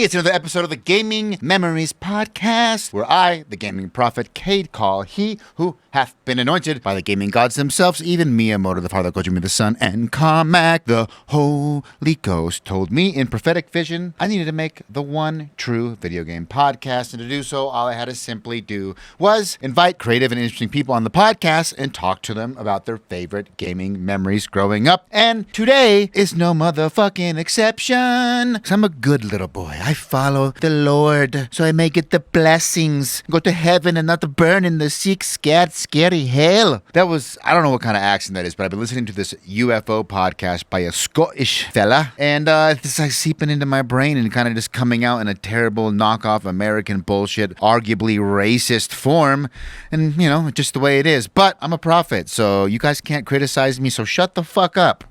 Hey, it's another episode of the Gaming Memories Podcast, where I, the gaming prophet, Cade, call he who hath been anointed by the gaming gods themselves, even Miyamoto, the Father, Kojima, the Son, and Carmack, the Holy Ghost, told me in prophetic vision I needed to make the one true video game podcast, and to do so, all I had to simply do was invite creative and interesting people on the podcast and talk to them about their favorite gaming memories growing up. And today is no motherfucking exception, 'cause I'm a good little boy. I follow the Lord, so I may get the blessings, go to heaven and not to burn in the sick, scared, scary hell. That was, I don't know what kind of accent that is, but I've been listening to this UFO podcast by a Scottish fella, and it's like seeping into my brain and kind of just coming out in a terrible knockoff American bullshit, arguably racist form, and, you know, just the way it is. But I'm a prophet, so you guys can't criticize me, so shut the fuck up.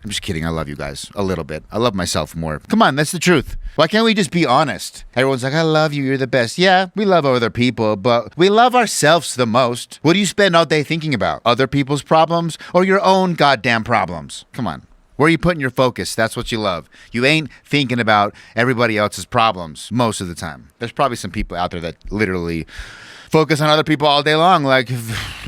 I'm just kidding. I love you guys a little bit. I love myself more. Come on, that's the truth. Why can't we just be honest? Everyone's like, I love you. You're the best. Yeah, we love other people, but we love ourselves the most. What do you spend all day thinking about? Other people's problems or your own goddamn problems? Come on. Where are you putting your focus? That's what you love. You ain't thinking about everybody else's problems most of the time. There's probably some people out there that literally focus on other people all day long, like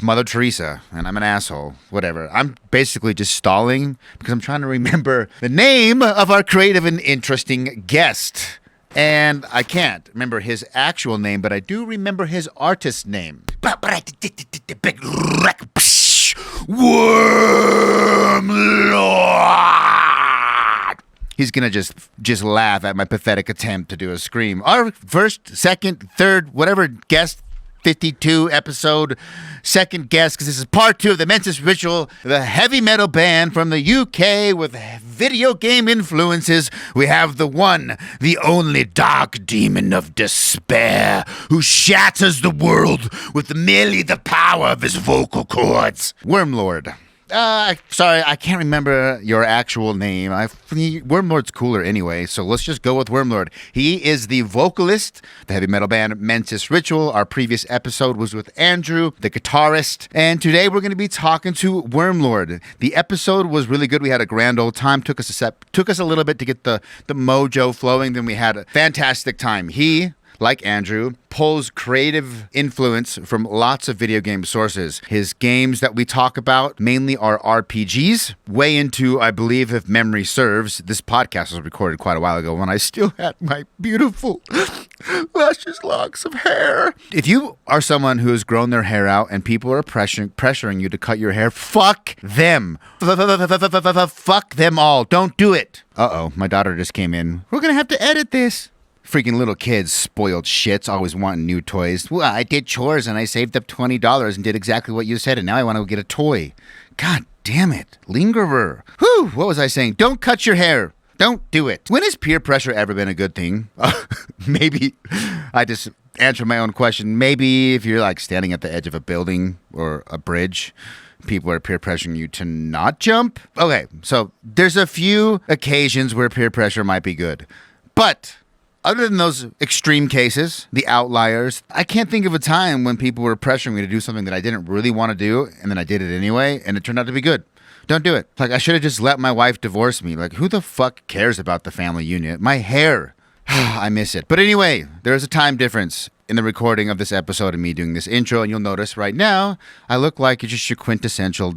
Mother Teresa, and I'm an asshole, whatever. I'm basically just stalling because I'm trying to remember the name of our creative and interesting guest. And I can't remember his actual name, but I do remember his artist name. Wormlord! He's gonna just laugh at my pathetic attempt to do a scream. Our first, second, third, whatever guest, Pt.2 episode, second guest, because this is part 2 of the Mensis Ritual, the heavy metal band from the UK with video game influences. We have the one, the only dark demon of despair who shatters the world with merely the power of his vocal cords. Wormlord. Sorry, I can't remember your actual name. Wormlord's cooler anyway, so let's just go with Wormlord. He is the vocalist, the heavy metal band Mensis Ritual. Our previous episode was with Andrew, the guitarist, and today we're going to be talking to Wormlord. The episode was really good. We had a grand old time. Took us a little bit to get the mojo flowing. Then we had a fantastic time. He, like Andrew, pulls creative influence from lots of video game sources. His games that we talk about mainly are RPGs, way into, I believe, if memory serves, this podcast was recorded quite a while ago when I still had my beautiful luscious locks of hair. If you are someone who has grown their hair out and people are pressuring you to cut your hair, fuck them. Fuck them all. Don't do it. Uh-oh, my daughter just came in. We're gonna have to edit this. Freaking little kids, spoiled shits, always wanting new toys. Well, I did chores and I saved up $20 and did exactly what you said, and now I want to go get a toy. God damn it. Lingerer. Whew, what was I saying? Don't cut your hair. Don't do it. When has peer pressure ever been a good thing? Maybe I just answered my own question. Maybe if you're like standing at the edge of a building or a bridge, people are peer pressuring you to not jump. Okay, so there's a few occasions where peer pressure might be good. But other than those extreme cases, the outliers, I can't think of a time when people were pressuring me to do something that I didn't really want to do, and then I did it anyway, and it turned out to be good. Don't do it. Like, I should have just let my wife divorce me. Like, who the fuck cares about the family unit? My hair. I miss it. But anyway, there is a time difference in the recording of this episode and me doing this intro, and you'll notice right now, I look like just your quintessential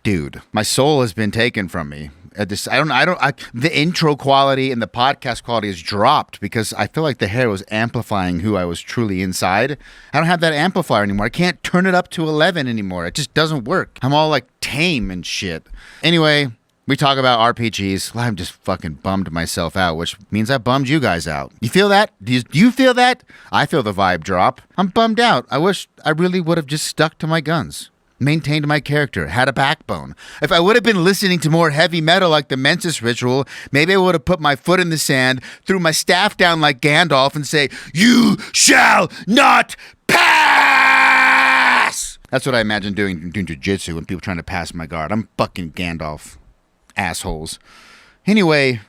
dude. My soul has been taken from me. The intro quality and the podcast quality has dropped because I feel like the hair was amplifying who I was truly inside. I don't have that amplifier anymore. I can't turn it up to 11 anymore. It just doesn't work. I'm all like tame and shit. Anyway, we talk about RPGs. I'm just fucking bummed myself out, which means I bummed you guys out. You feel that? Do you feel that? I feel the vibe drop. I'm bummed out. I wish I really would have just stuck to my guns. Maintained my character, had a backbone. If I would have been listening to more heavy metal like the Mensis Ritual, maybe I would have put my foot in the sand, threw my staff down like Gandalf and say, "You shall not pass!" That's what I imagine doing jiu-jitsu when people trying to pass my guard. I'm fucking Gandalf. Assholes. Anyway,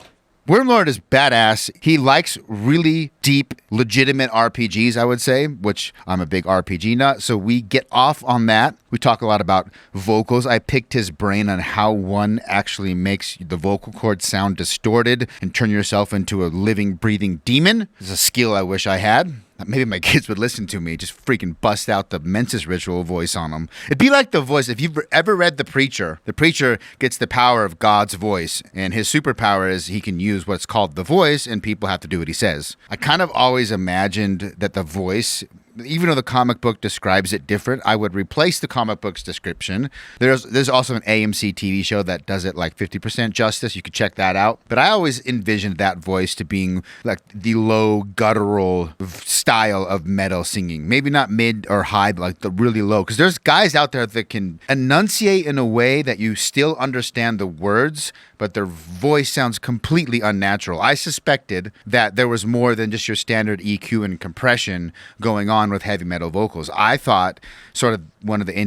Wormlord is badass. He likes really deep, legitimate RPGs, I would say, which I'm a big RPG nut. So we get off on that. We talk a lot about vocals. I picked his brain on how one actually makes the vocal cords sound distorted and turn yourself into a living, breathing demon. It's a skill I wish I had. Maybe my kids would listen to me, just freaking bust out the Mensis Ritual voice on them. It'd be like the voice, if you've ever read The Preacher gets the power of God's voice, and his superpower is he can use what's called the voice, and people have to do what he says. I kind of always imagined that the voice, even though the comic book describes it different, I would replace the comic book's description. There's also an AMC TV show that does it like 50% justice. You could check that out. But I always envisioned that voice to being like the low guttural style of metal singing. Maybe not mid or high, but like the really low. Because there's guys out there that can enunciate in a way that you still understand the words, but their voice sounds completely unnatural. I suspected that there was more than just your standard EQ and compression going on with heavy metal vocals. I thought sort of one of the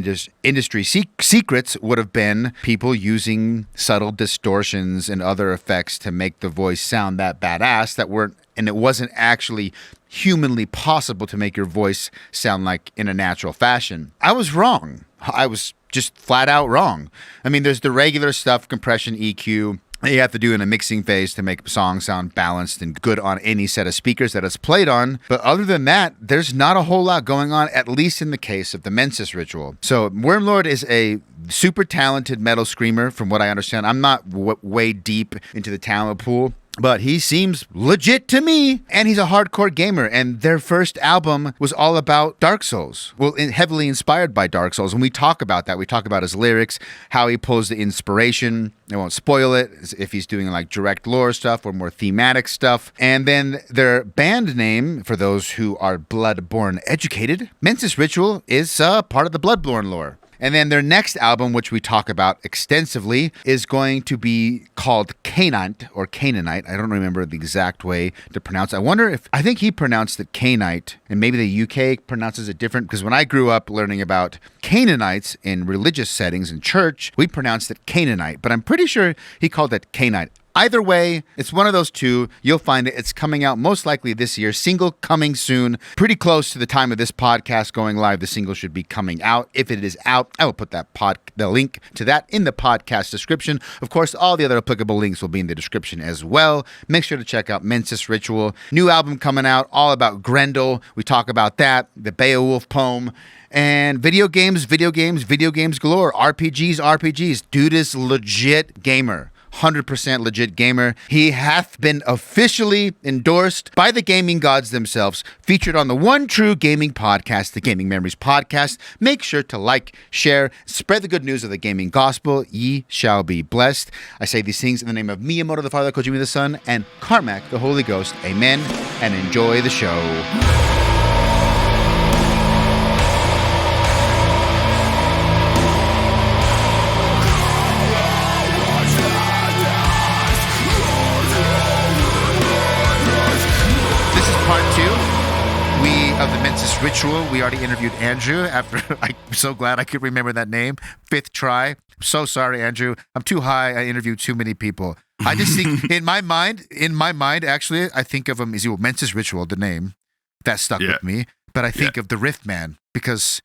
industry secrets would have been people using subtle distortions and other effects to make the voice sound that badass that weren't, and it wasn't actually humanly possible to make your voice sound like in a natural fashion. I was wrong. I was just flat out wrong. I mean, there's the regular stuff, compression, EQ, that you have to do in a mixing phase to make a song sound balanced and good on any set of speakers that it's played on. But other than that, there's not a whole lot going on, at least in the case of the Mensis Ritual. So Wormlord is a super talented metal screamer, from what I understand. I'm not way deep into the talent pool, but he seems legit to me, and he's a hardcore gamer, and their first album was all about Dark Souls. Well, heavily inspired by Dark Souls, and we talk about that. We talk about his lyrics, how he pulls the inspiration. I won't spoil it, if he's doing like direct lore stuff or more thematic stuff. And then their band name, for those who are Bloodborne educated, Mensis Ritual is part of the Bloodborne lore. And then their next album, which we talk about extensively, is going to be called Canaanite or Canaanite. I don't remember the exact way to pronounce it. I think he pronounced it Canaanite, and maybe the UK pronounces it different, because when I grew up learning about Canaanites in religious settings in church, we pronounced it Canaanite, but I'm pretty sure he called it Canaanite. Either way, it's one of those two. You'll find it. It's coming out most likely this year. Single coming soon. Pretty close to the time of this podcast going live. The single should be coming out. If it is out, I will put the link to that in the podcast description. Of course, all the other applicable links will be in the description as well. Make sure to check out Mensis Ritual. New album coming out, all about Grendel. We talk about that, the Beowulf poem. And video games galore. RPGs. Dude is legit gamer. 100% legit gamer. He hath been officially endorsed by the gaming gods themselves, featured on the one true gaming podcast, the Gaming Memories Podcast. Make sure to like, share, spread the good news of the gaming gospel. Ye shall be blessed. I say these things in the name of Miyamoto the Father, Kojima the Son, and Carmack the Holy Ghost. Amen, and enjoy the show. Of the Mensis Ritual. We already interviewed Andrew I'm so glad I could remember that name. 5th try. I'm so sorry, Andrew. I'm too high. I interviewed too many people. I just think in my mind, actually, I think of him as Mensis Ritual, the name. That stuck with me. But I think of the Riff Man, because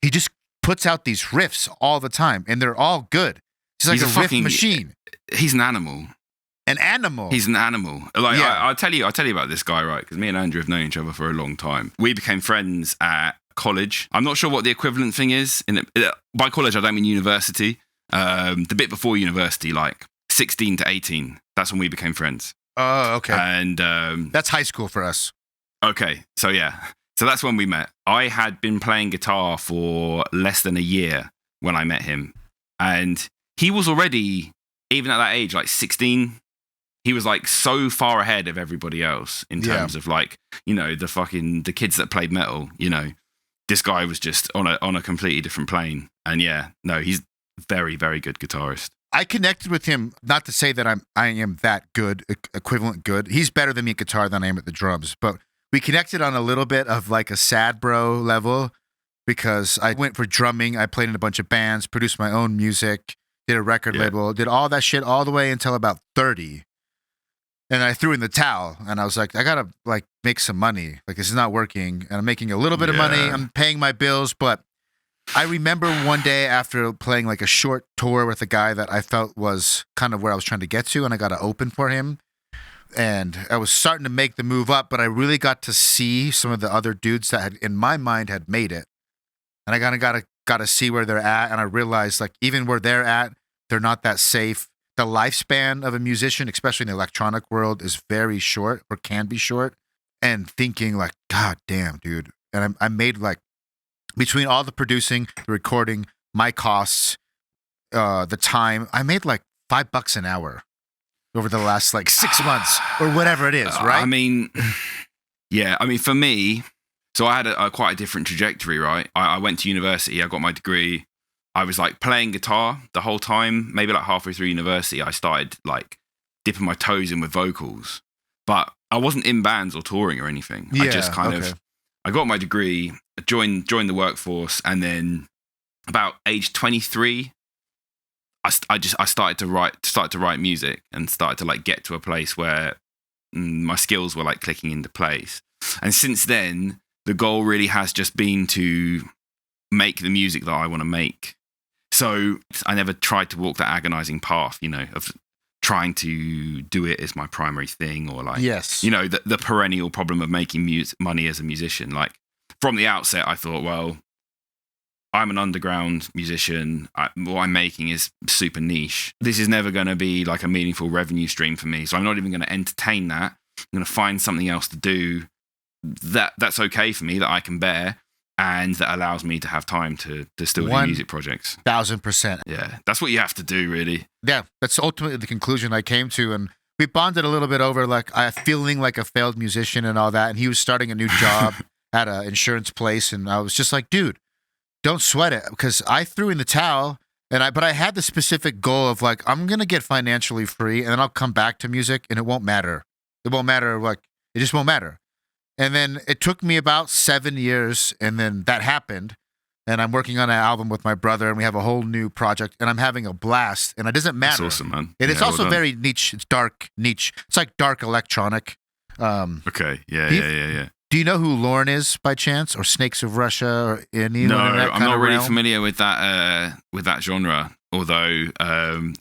he just puts out these riffs all the time, and they're all good. He's like a riff machine. He's an animal. An animal. He's an animal. Like I'll tell you about this guy, right? Because me and Andrew have known each other for a long time. We became friends at college. I'm not sure what the equivalent thing is. By college, I don't mean university. The bit before university, like 16 to 18. That's when we became friends. Oh, okay. And that's high school for us. Okay, so that's when we met. I had been playing guitar for less than a year when I met him, and he was already, even at that age, like 16. He was like so far ahead of everybody else in terms of like, the kids that played metal, this guy was just on a completely different plane. And he's very, very good guitarist. I connected with him, not to say that I am that good, equivalent good. He's better than me at guitar than I am at the drums, but we connected on a little bit of like a sad bro level, because I went for drumming. I played in a bunch of bands, produced my own music, did a record label, did all that shit all the way until about 30. And I threw in the towel, and I was like, I gotta like make some money. Like this is not working, and I'm making a little bit of money. I'm paying my bills, but I remember one day after playing like a short tour with a guy that I felt was kind of where I was trying to get to, and I got to open for him. And I was starting to make the move up, but I really got to see some of the other dudes that had, in my mind, had made it. And I kind of got to see where they're at, and I realized like even where they're at, they're not that safe. The lifespan of a musician, especially in the electronic world, is very short or can be short. And thinking like, God damn, dude. And I made like, between all the producing, the recording, my costs, the time, I made like $5 an hour over the last like 6 months or whatever it is, right? I mean, yeah. I mean, for me, so I had a quite a different trajectory, right? I went to university, I got my degree. I was like playing guitar the whole time. Maybe like halfway through university, I started like dipping my toes in with vocals. But I wasn't in bands or touring or anything. I just kind of, I got my degree, joined the workforce, and then about age 23, I started to write music and started to like get to a place where my skills were like clicking into place. And since then, the goal really has just been to make the music that I want to make. So I never tried to walk that agonizing path, you know, of trying to do it as my primary thing, or like, you know, the perennial problem of making money as a musician. Like from the outset, I thought, well, I'm an underground musician. What I'm making is super niche. This is never going to be like a meaningful revenue stream for me. So I'm not even going to entertain that. I'm going to find something else to do that's okay for me, that I can bear, and that allows me to have time to still do music projects. 1,000%. Yeah, that's what you have to do, really. Yeah, that's ultimately the conclusion I came to. And we bonded a little bit over like feeling like a failed musician and all that. And he was starting a new job at an insurance place. And I was just like, dude, don't sweat it, because I threw in the towel. But I had the specific goal of like, I'm going to get financially free, and then I'll come back to music, and it won't matter. It won't matter. Like, it just won't matter. And then it took me about 7 years, and then that happened. And I'm working on an album with my brother, and we have a whole new project, and I'm having a blast. And it doesn't matter. That's awesome, man. It's also very niche. It's dark niche. It's like dark electronic. Okay. Yeah. Do you know who Lorne is by chance, or Snakes of Russia, or anyone? No, in that I'm not really realm? familiar with that genre. Although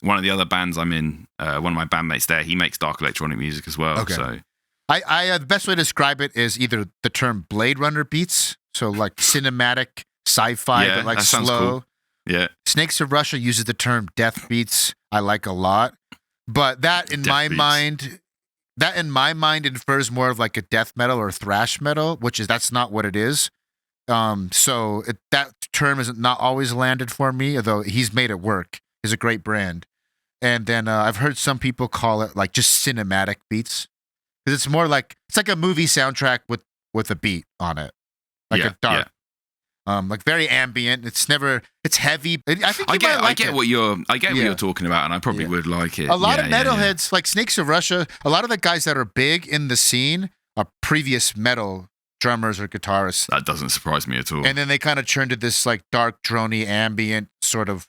one of the other bands I'm in, one of my bandmates there, he makes dark electronic music as well. Okay. So I the best way to describe it is either the term Blade Runner beats, so like cinematic sci-fi, but like that sounds slow. cool. Yeah. Snakes of Russia uses the term death beats. I like a lot, but that in my mind infers more of like a death metal or thrash metal, that's not what it is. That term is not always landed for me, although he's made it work. He's a great brand. And then I've heard some people call it like just cinematic beats, because it's more like it's like a movie soundtrack with a beat on it, like a dark. Like very ambient. It's heavy. I get what you're talking about, and I probably would like it. A lot of metalheads, like Snakes of Russia, a lot of the guys that are big in the scene are previous metal drummers or guitarists. That doesn't surprise me at all. And then they kind of turned to this like dark, drony, ambient, sort of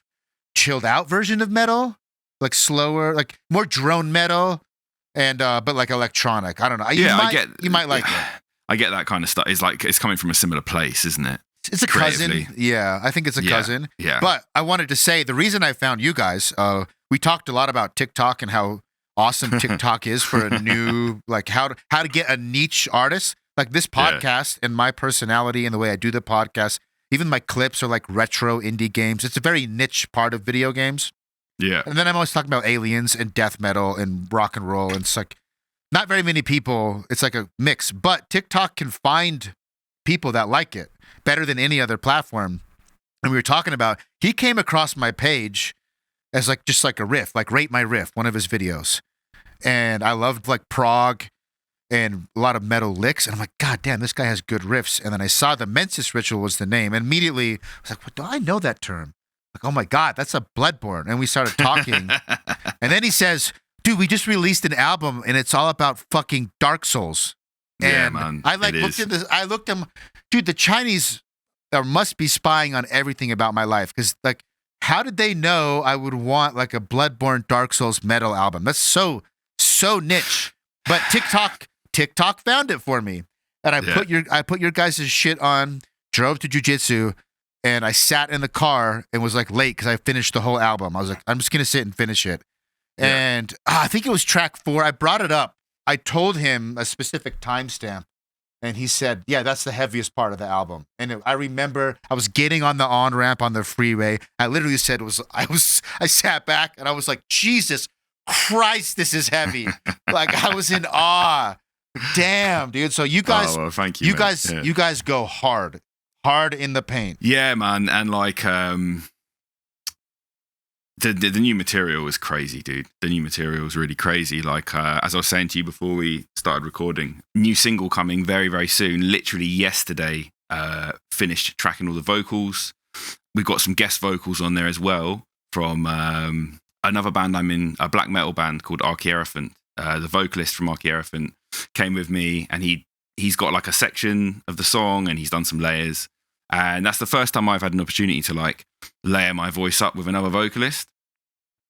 chilled out version of metal, like slower, like more drone metal, and but like electronic. I don't know. You might like it. I get that kind of stuff. It's coming from a similar place, isn't it? It's a cousin. Yeah, I think it's a cousin. Yeah. But I wanted to say the reason I found you guys, we talked a lot about TikTok and how awesome TikTok is for a new, like how to get a niche artist. Like this podcast and my personality and the way I do the podcast, even my clips are like retro indie games. It's a very niche part of video games. Yeah. And then I'm always talking about aliens and death metal and rock and roll. And it's like not very many people. It's like a mix. But TikTok can find people that like it better than any other platform. And we were talking about, he came across my page as like just like a riff, like Rate My Riff, one of his videos. And I loved like prog and a lot of metal licks. And I'm like, God damn, this guy has good riffs. And then I saw the Mensis Ritual was the name. And immediately I was like, what, do I know that term? Like, oh my God, that's a Bloodborne. And we started talking. And then he says, dude, we just released an album and it's all about fucking Dark Souls. And man, I like looked at this. I looked at him, dude. The Chinese must be spying on everything about my life, because like, how did they know I would want like a Bloodborne Dark Souls metal album? That's so niche. But TikTok found it for me, and I put your guys' shit on. Drove to jiu-jitsu, and I sat in the car and was like late because I finished the whole album. I was like, I'm just gonna sit and finish it. Yeah. And I think it was track 4. I brought it up. I told him a specific timestamp, and he said, "Yeah, that's the heaviest part of the album." And I remember I was getting on the on ramp on the freeway. I literally said I sat back and I was like, Jesus Christ, this is heavy. Like I was in awe. Damn, dude. So you guys, thank you, you guys go hard in the paint. Yeah, man, and like the new material is crazy, dude. The new material is really crazy. Like as I was saying to you before we started recording, new single coming very, very soon. Literally yesterday, finished tracking all the vocals. We've got some guest vocals on there as well from another band I'm in, a black metal band called Archierephant. The vocalist from Archierephant came with me, and he's got like a section of the song, and he's done some layers. And that's the first time I've had an opportunity to like layer my voice up with another vocalist.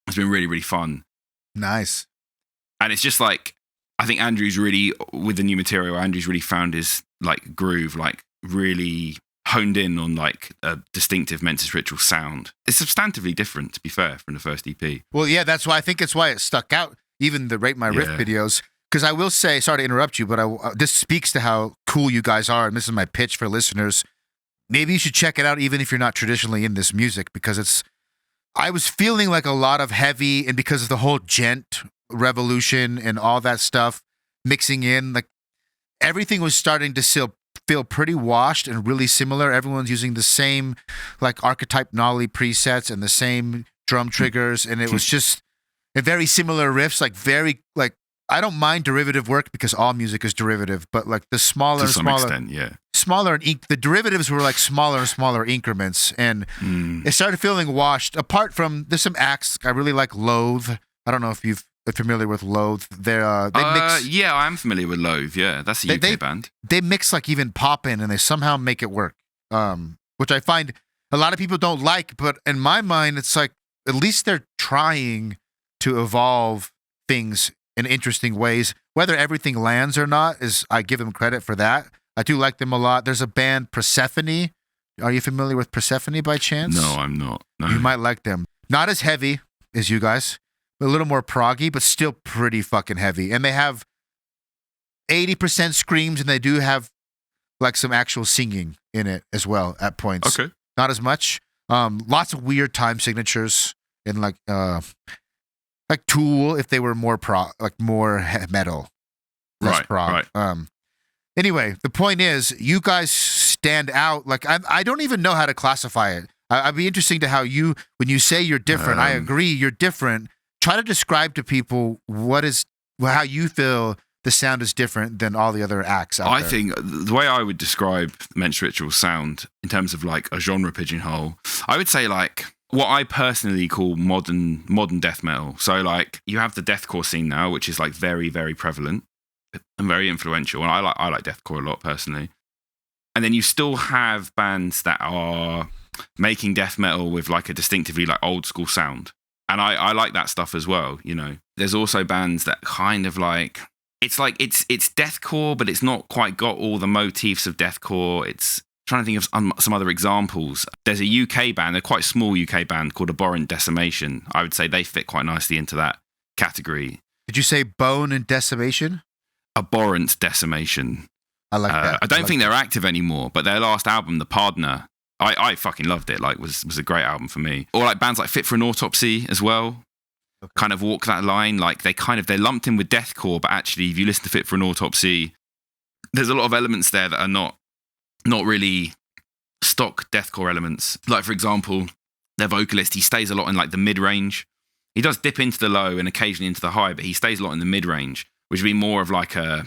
It's been really, really fun. Nice. And it's just like, I think Andrew's really, with the new material, Andrew's really found his like groove, like really honed in on like a distinctive Mensis Ritual sound. It's substantively different, to be fair, from the first EP. Well, yeah, that's why it stuck out, even the Rate My Riff videos. Because I will say, sorry to interrupt you, but this speaks to how cool you guys are, and this is my pitch for listeners. Maybe you should check it out, even if you're not traditionally in this music, because I was feeling like a lot of heavy, and because of the whole gent revolution and all that stuff mixing in, like everything was starting to feel pretty washed and really similar. Everyone's using the same like archetype nollie presets and the same drum triggers, and it was just a very similar riffs, like very like. I don't mind derivative work because all music is derivative, but like the smaller, to some extent, yeah. Smaller and the derivatives were like smaller and smaller increments, and it started feeling washed. Apart from there's some acts I really like. Loathe. I don't know if you're familiar with Loathe. They mix. Yeah, I am familiar with Loathe. Yeah, that's a UK band. They mix like even pop in, and they somehow make it work. Which I find a lot of people don't like, but in my mind, it's like at least they're trying to evolve things in interesting ways. Whether everything lands or not I give them credit for that. I do like them a lot. There's a band, Persephone. Are you familiar with Persephone by chance? No, I'm not. No. You might like them. Not as heavy as you guys, a little more proggy, but still pretty fucking heavy. And they have 80% screams, and they do have like some actual singing in it as well at points. Okay. Not as much. Lots of weird time signatures and like Tool if they were more more metal, less prog. Right. Anyway, the point is, you guys stand out. Like I don't even know how to classify it. I'd be interesting to how when you say you're different. I agree, you're different. Try to describe to people how you feel the sound is different than all the other acts out there. I think the way I would describe Mensis Ritual sound in terms of like a genre pigeonhole, I would say like what I personally call modern death metal. So like you have the deathcore scene now, which is like very, very prevalent and very influential. And I like deathcore a lot personally. And then you still have bands that are making death metal with like a distinctively like old school sound. And I like that stuff as well, you know. There's also bands that kind of like it's deathcore, but it's not quite got all the motifs of deathcore. It's trying to think of some other examples. There's a UK band, a quite small UK band called Abhorrent Decimation. I would say they fit quite nicely into that category. Did you say Bone and Decimation? Abhorrent Decimation. I like that. I don't think they're active anymore, but their last album, The Pardoner, I fucking loved it. Like, was a great album for me. Or like bands like Fit for an Autopsy as well. Okay. Kind of walk that line. Like they're lumped in with deathcore, but actually, if you listen to Fit for an Autopsy, there's a lot of elements there that are not really stock deathcore elements. Like, for example, their vocalist, he stays a lot in like the mid-range. He does dip into the low and occasionally into the high, but he stays a lot in the mid-range, which would be more of like a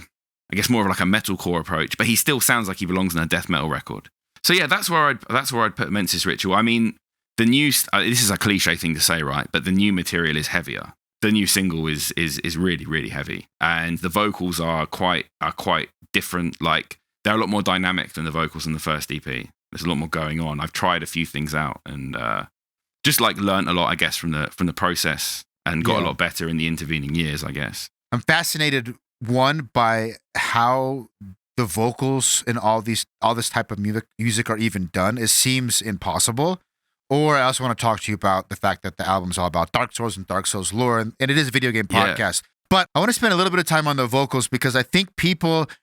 metalcore approach. But he still sounds like he belongs in a death metal record. So yeah, that's where I'd put Mensis Ritual. I mean, the new this is a cliche thing to say, right? But the new material is heavier. The new single is really, really heavy, and the vocals are quite different. Like, they're a lot more dynamic than the vocals in the first EP. There's a lot more going on. I've tried a few things out and just like learned a lot, I guess, from the process, and got a lot better in the intervening years, I guess. I'm fascinated one, by how the vocals and all this type of music are even done. It seems impossible. Or I also want to talk to you about the fact that the album's all about Dark Souls and Dark Souls lore, and it is a video game podcast. But I want to spend a little bit of time on the vocals because I think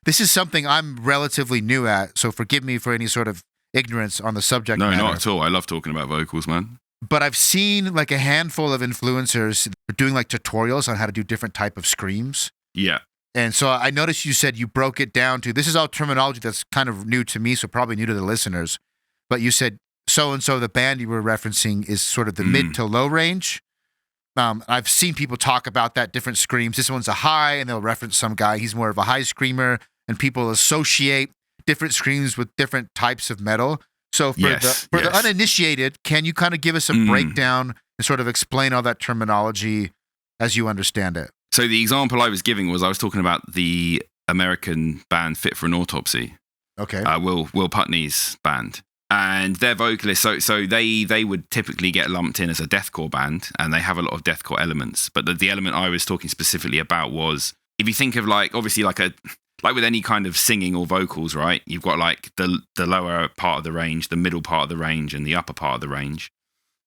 this is something I'm relatively new at, so forgive me for any sort of ignorance on the subject matter. No, not at all. I love talking about vocals, man. But I've seen like a handful of influencers doing like tutorials on how to do different type of screams. Yeah. And so I noticed you said you broke it down to, this is all terminology that's kind of new to me, so probably new to the listeners. But you said so-and-so, the band you were referencing, is sort of the mid to low range. I've seen people talk about that, different screams. This one's a high, and they'll reference some guy. He's more of a high screamer, and people associate different screams with different types of metal. So for the uninitiated, can you kind of give us a breakdown and sort of explain all that terminology as you understand it? So the example I was giving was I was talking about the American band Fit for an Autopsy. Okay. Will Putney's band. And their vocalists, so they would typically get lumped in as a deathcore band, and they have a lot of deathcore elements. But the element I was talking specifically about was, if you think of like, obviously like with any kind of singing or vocals, right? You've got like the lower part of the range, the middle part of the range, and the upper part of the range.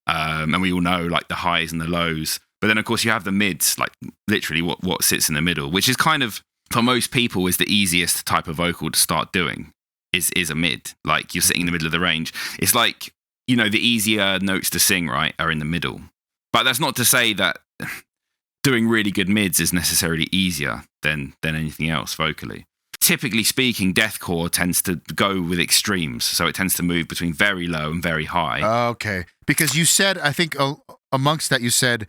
And we all know like the highs and the lows. But then of course you have the mids, like literally what sits in the middle, which is kind of, for most people, is the easiest type of vocal to start doing. Is a mid, like you're sitting in the middle of the range. It's like, you know, the easier notes to sing, right, are in the middle. But that's not to say that doing really good mids is necessarily easier than anything else vocally. Typically speaking, deathcore tends to go with extremes, so it tends to move between very low and very high. Okay, because you said, I think amongst that you said,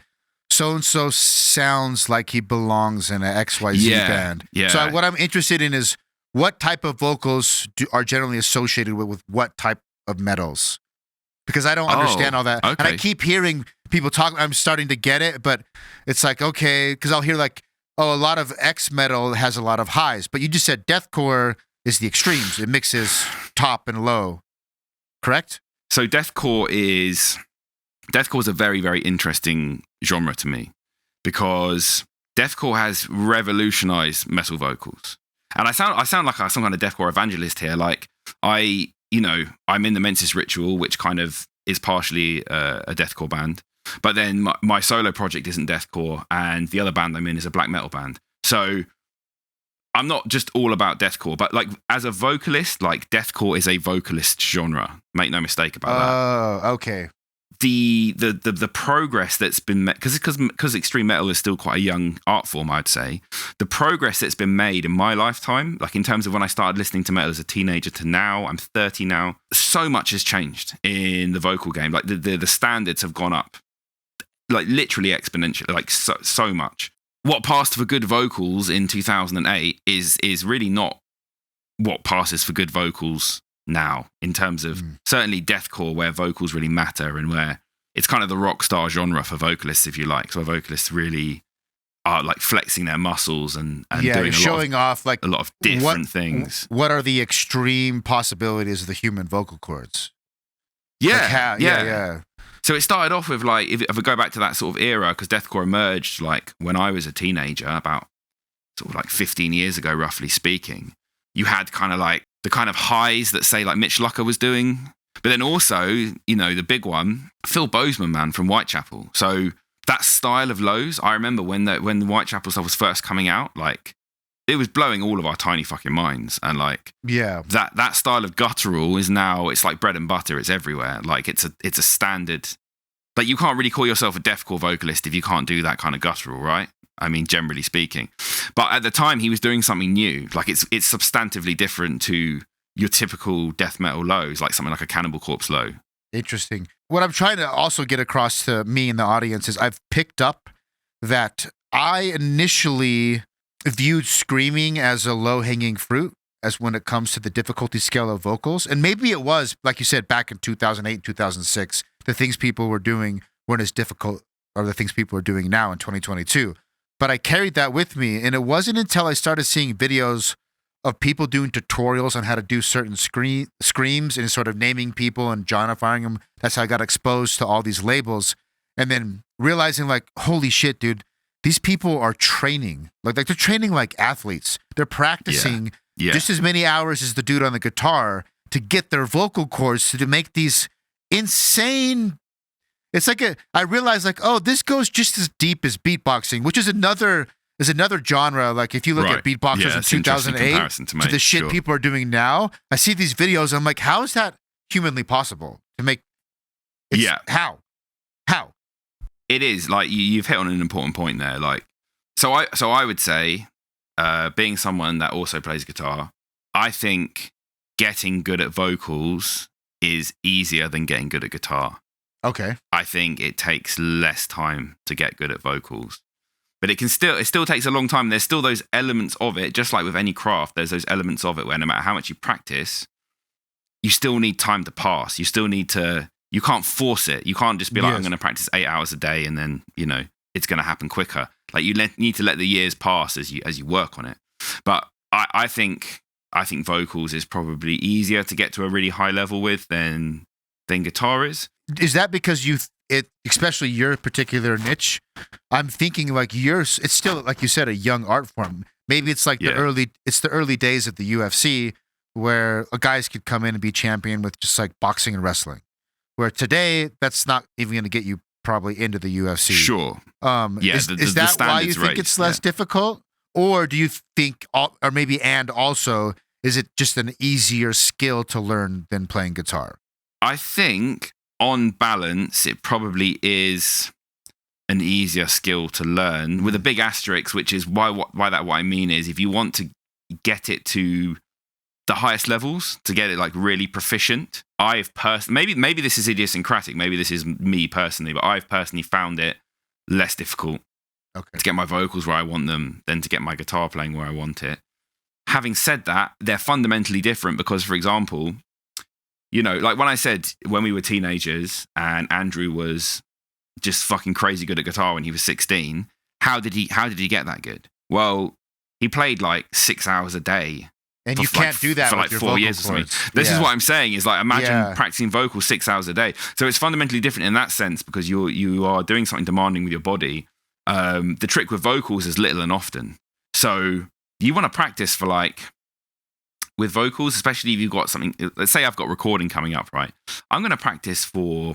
so-and-so sounds like he belongs in an XYZ band. Yeah. So what I'm interested in is, what type of vocals are generally associated with what type of metals? Because I don't understand all that. Okay. And I keep hearing people talk. I'm starting to get it, but it's like, okay, because I'll hear like, a lot of X metal has a lot of highs. But you just said deathcore is the extremes. It mixes top and low. Correct? So deathcore is a very, very interesting genre to me, because deathcore has revolutionized metal vocals. And I sound like some kind of deathcore evangelist here. Like I'm in the Mensis Ritual, which kind of is partially a deathcore band. But then my solo project isn't deathcore, and the other band I'm in is a black metal band. So I'm not just all about deathcore, but like as a vocalist, like deathcore is a vocalist genre. Make no mistake about that. Oh, okay. The progress that's been made, because extreme metal is still quite a young art form, I'd say. The progress that's been made in my lifetime, like in terms of when I started listening to metal as a teenager to now, I'm 30 now, so much has changed in the vocal game. Like the standards have gone up, like literally exponentially, like so much. What passed for good vocals in 2008 is really not what passes for good vocals now, in terms of certainly deathcore, where vocals really matter and where it's kind of the rock star genre for vocalists, if you like. So vocalists really are like flexing their muscles and doing showing off like a lot of different things. What are the extreme possibilities of the human vocal cords? Yeah, yeah. So it started off with like, if I go back to that sort of era, because deathcore emerged like when I was a teenager, about sort of like 15 years ago, roughly speaking. You had kind of like the kind of highs that, say, like Mitch Lucker was doing. But then also, you know, the big one, Phil Bozeman, man, from Whitechapel. So that style of lows, I remember when the Whitechapel stuff was first coming out, like, it was blowing all of our tiny fucking minds. And like, that style of guttural is now, it's like bread and butter. It's everywhere. Like it's a standard. Like you can't really call yourself a deathcore vocalist if you can't do that kind of guttural, right? I mean, generally speaking. But at the time, he was doing something new. Like it's substantively different to your typical death metal lows, like something like a Cannibal Corpse low. Interesting. What I'm trying to also get across to me and the audience is I've picked up that I initially viewed screaming as a low-hanging fruit as when it comes to the difficulty scale of vocals. And maybe it was, like you said, back in 2008, 2006, the things people were doing weren't as difficult or the things people are doing now in 2022. But I carried that with me, and it wasn't until I started seeing videos of people doing tutorials on how to do certain screams and sort of naming people and genreifying them. That's how I got exposed to all these labels. And then realizing like, holy shit, dude, these people are training. Like they're training like athletes. They're practicing just as many hours as the dude on the guitar to get their vocal cords to make these insane. It's like I realized like, oh, this goes just as deep as beatboxing, which is another genre. Like if you look at beatboxers in 2008 to the shit people are doing now, I see these videos. I'm like, how is that humanly possible to make? How? It is like you've hit on an important point there. Like, so I would say, being someone that also plays guitar, I think getting good at vocals is easier than getting good at guitar. Okay. I think it takes less time to get good at vocals, but it still takes a long time. There's still those elements of it, just like with any craft. There's those elements of it where no matter how much you practice, you still need time to pass. You still need to. You can't force it. You can't just be like, I'm going to practice 8 hours a day and then, it's going to happen quicker. Like you need to let the years pass as you work on it. But I think vocals is probably easier to get to a really high level with than guitar is. Is that because especially your particular niche? I'm thinking like it's still, like you said, a young art form. Maybe it's like the early days of the UFC where guys could come in and be champion with just like boxing and wrestling. Where today, that's not even going to get you probably into the UFC. Sure. Is that why you think it's less difficult? Or do you think, or maybe also, is it just an easier skill to learn than playing guitar? I think on balance, it probably is an easier skill to learn with a big asterisk, which is what I mean is if you want to get it to the highest levels, to get it like really proficient, maybe this is idiosyncratic, maybe this is me personally, but I've personally found it less difficult to get my vocals where I want them than to get my guitar playing where I want it. Having said that, they're fundamentally different because, for example, like when I said when we were teenagers and Andrew was just fucking crazy good at guitar when he was 16, how did he get that good? Well, he played like 6 hours a day. And you can't do that for like 4 years or something. This is what I'm saying is like, imagine practicing vocals 6 hours a day. So it's fundamentally different in that sense because you are doing something demanding with your body. The trick with vocals is little and often. So you want to practice for like, with vocals, especially if you've got something, let's say I've got recording coming up, right? I'm going to practice for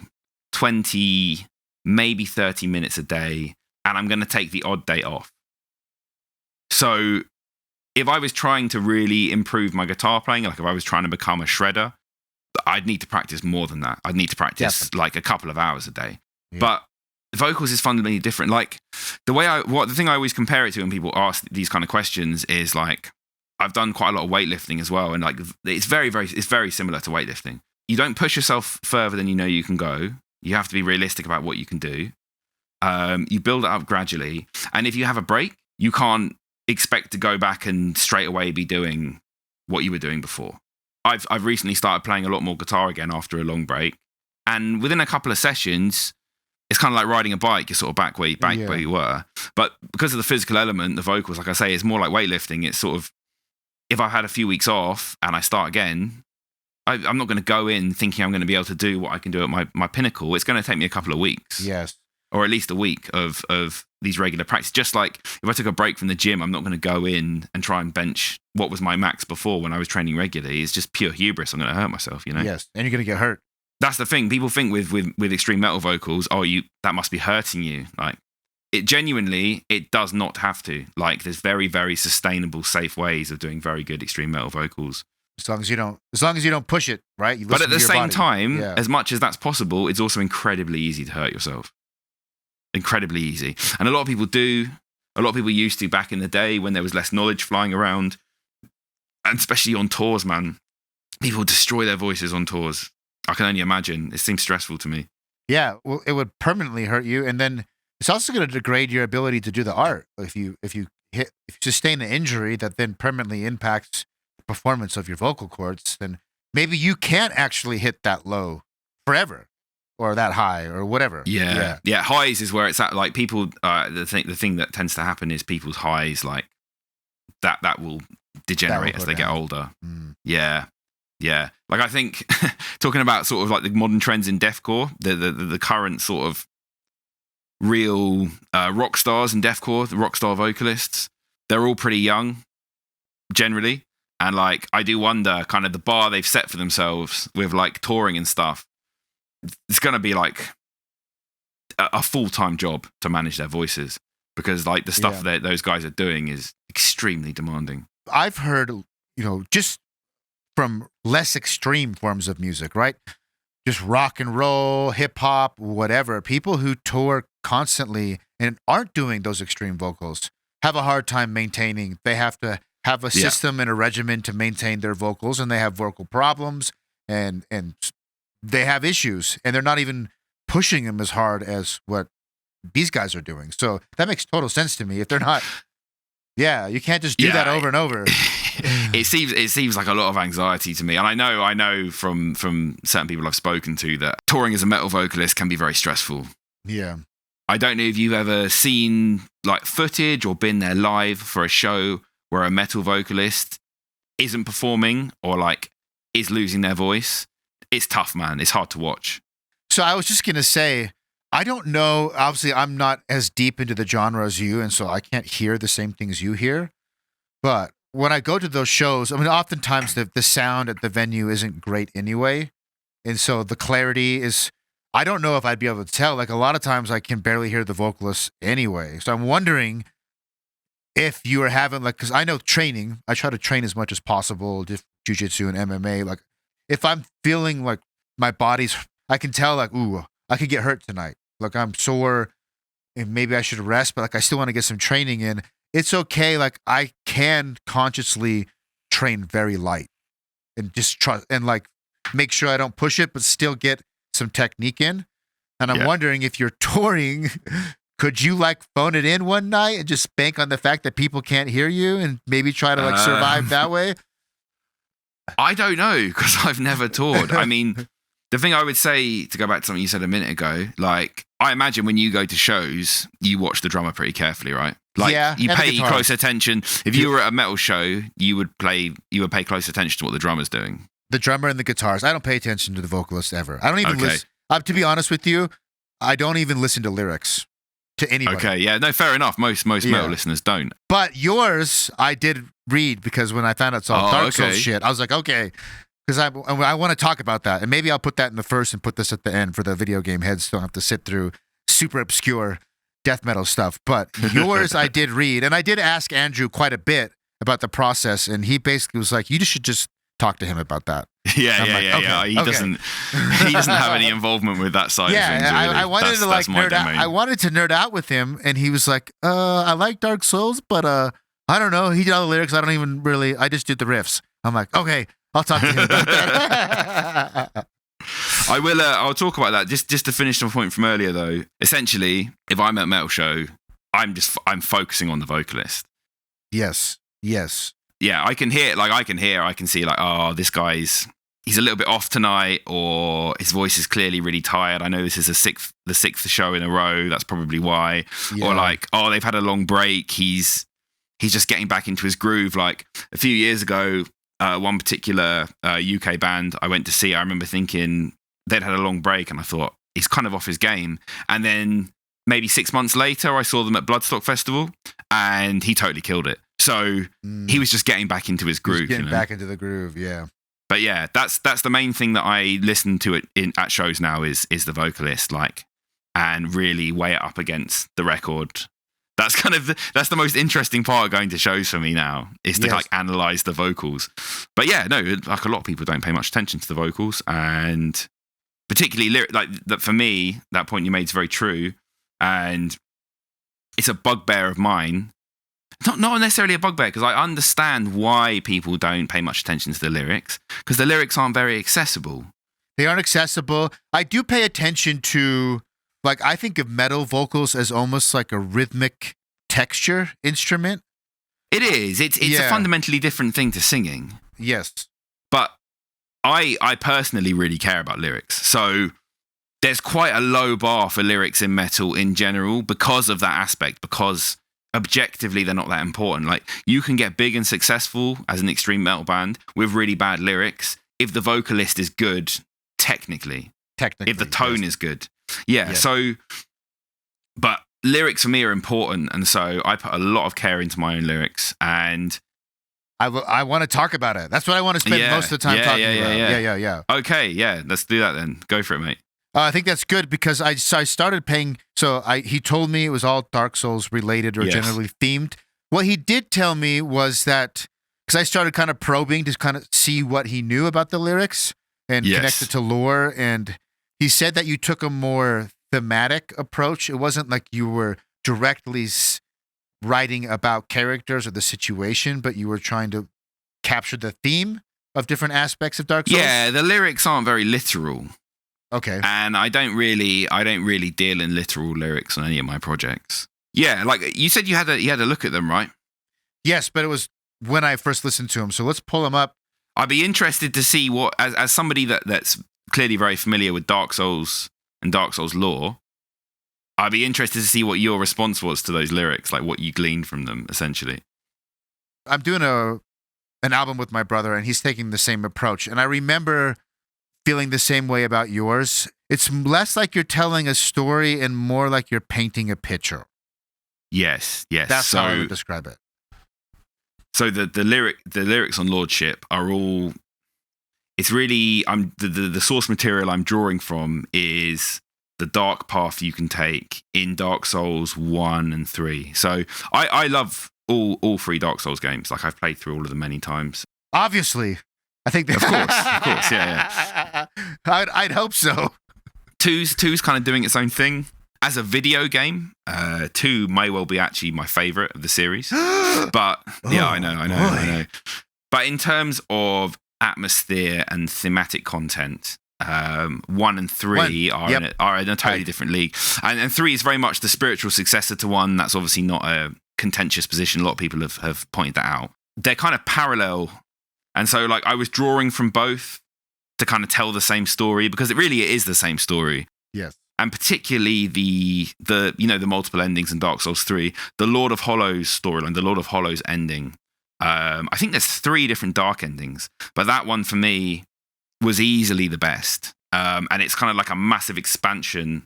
20, maybe 30 minutes a day, and I'm going to take the odd day off. So if I was trying to really improve my guitar playing, like if I was trying to become a shredder, I'd need to practice more than that. I'd need to practice like a couple of hours a day. Yeah. But vocals is fundamentally different. Like the thing I always compare it to when people ask these kind of questions is like, I've done quite a lot of weightlifting as well. And like, it's very similar to weightlifting. You don't push yourself further than you know you can go. You have to be realistic about what you can do. You build it up gradually. And if you have a break, you can't expect to go back and straight away be doing what you were doing before. I've recently started playing a lot more guitar again after a long break, and within a couple of sessions, it's kind of like riding a bike. You're sort of back where you were, but because of the physical element, the vocals, like I say, it's more like weightlifting. It's sort of, if I've had a few weeks off and I start again, I'm not going to go in thinking I'm going to be able to do what I can do at my pinnacle. It's going to take me a couple of weeks. Yes. Or at least a week of these regular practice. Just like if I took a break from the gym, I'm not going to go in and try and bench what was my max before when I was training regularly. It's just pure hubris. I'm going to hurt myself, Yes, and you're going to get hurt. That's the thing. People think with extreme metal vocals, that must be hurting you. Like, it genuinely, it does not have to. Like, there's very, very sustainable, safe ways of doing very good extreme metal vocals. As long as you don't push it, right? But at the same time, as much as that's possible, it's also incredibly easy to hurt yourself. Incredibly easy. And a lot of people do. A lot of people used to back in the day when there was less knowledge flying around. And especially on tours, man. People destroy their voices on tours. I can only imagine. It seems stressful to me. Yeah, well, it would permanently hurt you. And then it's also going to degrade your ability to do the art. If you sustain an injury that then permanently impacts the performance of your vocal cords, then maybe you can't actually hit that low forever. Or that high, or whatever. Yeah. Highs is where it's at. Like people, the thing that tends to happen is people's highs, like that will degenerate as they get older. Mm. Yeah. Like I think talking about sort of like the modern trends in deathcore, the current sort of real rock stars in deathcore, the rock star vocalists. They're all pretty young, generally. And like, I do wonder kind of the bar they've set for themselves with like touring and stuff. It's going to be like a full-time job to manage their voices, because like the stuff that those guys are doing is extremely demanding. I've heard, just from less extreme forms of music, right? Just rock and roll, hip hop, whatever. People who tour constantly and aren't doing those extreme vocals have a hard time maintaining. They have to have a system and a regimen to maintain their vocals, and they have vocal problems and they have issues, and they're not even pushing them as hard as what these guys are doing. So that makes total sense to me. If they're not, you can't just do that over and over. It seems like a lot of anxiety to me, and I know from certain people I've spoken to that touring as a metal vocalist can be very stressful. Yeah, I don't know if you've ever seen like footage or been there live for a show where a metal vocalist isn't performing or like is losing their voice. It's tough, man. It's hard to watch. So I was just gonna say, I don't know. Obviously, I'm not as deep into the genre as you, and so I can't hear the same things you hear. But when I go to those shows, I mean, oftentimes the sound at the venue isn't great anyway. And so the clarity is, I don't know if I'd be able to tell. Like a lot of times I can barely hear the vocalists anyway. So I'm wondering if you are having, like, because I know training, I try to train as much as possible, just jiu-jitsu and MMA. Like if I'm feeling like my body's, I can tell like, ooh, I could get hurt tonight. Like I'm sore and maybe I should rest, but like I still want to get some training in. It's okay. Like I can consciously train very light and just trust and like make sure I don't push it, but still get some technique in. And I'm wondering if you're touring, could you like phone it in one night and just bank on the fact that people can't hear you and maybe try to like survive that way? I don't know, because I've never toured. I mean, the thing I would say, to go back to something you said a minute ago, like I imagine when you go to shows, you watch the drummer pretty carefully, right? Like you pay close attention. If you were at a metal show, you would pay close attention to what the drummer's doing. The drummer and the guitars. I don't pay attention to the vocalist ever. I don't even listen. To be honest with you, I don't even listen to lyrics to anybody. Okay, yeah, no, fair enough. Most metal listeners don't. But yours, I did read, because when I found out it's all Dark Souls shit, I was like, okay, because I want to talk about that, and maybe I'll put that in the first and put this at the end for the video game heads. Don't have to sit through super obscure death metal stuff. But yours, I did read, and I did ask Andrew quite a bit about the process, and he basically was like, you should just talk to him about that. Yeah. He doesn't have any involvement with that side of things. Really. I wanted to like nerd out. I wanted to nerd out with him, and he was like, I like Dark Souls, but I don't know. He did all the lyrics. I don't even really. I just did the riffs. I'm like, okay, I'll talk to him about that. I will. I'll talk about that. Just to finish the point from earlier, though. Essentially, if I'm at a metal show, I'm focusing on the vocalist. Yes. Yeah, I can hear. I can see. Like, oh, this guy's. He's a little bit off tonight, or his voice is clearly really tired. I know this is the sixth show in a row. That's probably why. Yeah. Or like, oh, they've had a long break. He's just getting back into his groove. Like a few years ago, one particular UK band I went to see, I remember thinking they'd had a long break, and I thought he's kind of off his game. And then maybe 6 months later, I saw them at Bloodstock Festival, and he totally killed it. So he was just getting back into his groove. Back into the groove, yeah. But yeah, that's the main thing that I listen to at shows now is the vocalist, like, and really weigh it up against the record. That's kind of that's the most interesting part of going to shows for me now, is to like analyze the vocals. But yeah, no, like a lot of people don't pay much attention to the vocals, and particularly like that. For me, that point you made is very true, and it's a bugbear of mine. Not necessarily a bugbear, because I understand why people don't pay much attention to the lyrics, because the lyrics aren't very accessible. They aren't accessible. I do pay attention to, like, I think of metal vocals as almost like a rhythmic texture instrument. It is. It's a fundamentally different thing to singing. Yes. But I personally really care about lyrics. So there's quite a low bar for lyrics in metal in general because of that aspect, because objectively they're not that important. Like, you can get big and successful as an extreme metal band with really bad lyrics if the vocalist is good technically, if the tone is good. Yeah. So But lyrics for me are important, and so I put a lot of care into my own lyrics. And I want to talk about it. That's what I want to spend most of the time talking about. Yeah. Okay, yeah, let's do that then. Go for it, mate. I think that's good because I started paying. So he told me it was all Dark Souls related or generally themed. What he did tell me was that, because I started kind of probing to kind of see what he knew about the lyrics and connect it to lore. And he said that you took a more thematic approach. It wasn't like you were directly writing about characters or the situation, but you were trying to capture the theme of different aspects of Dark Souls. Yeah, the lyrics aren't very literal. Okay. And I don't really deal in literal lyrics on any of my projects. Yeah, like you said, you had a look at them, right? Yes, but it was when I first listened to them. So let's pull them up. I'd be interested to see what, as somebody that's clearly very familiar with Dark Souls and Dark Souls lore, I'd be interested to see what your response was to those lyrics, like what you gleaned from them, essentially. I'm doing an album with my brother, and he's taking the same approach. And I remember feeling the same way about yours. It's less like you're telling a story and more like you're painting a picture. Yes. That's how I would describe it. So the lyrics on Lordship are all. It's really the source material I'm drawing from is the dark path you can take in Dark Souls 1 and 3. So I love all three Dark Souls games. Like I've played through all of them many times. Obviously. I think that. Of course, yeah. I'd hope so. Two's kind of doing its own thing. As a video game, 2 may well be actually my favorite of the series. But yeah, I know. But in terms of atmosphere and thematic content, 1 and 3 are in a totally different league. And 3 is very much the spiritual successor to 1. That's obviously not a contentious position. A lot of people have pointed that out. They're kind of parallel. And so like I was drawing from both to kind of tell the same story, because it is the same story. Yes. And particularly the multiple endings in Dark Souls 3, the Lord of Hollows storyline, the Lord of Hollows ending. I think there's 3 different dark endings, but that one for me was easily the best. And it's kind of like a massive expansion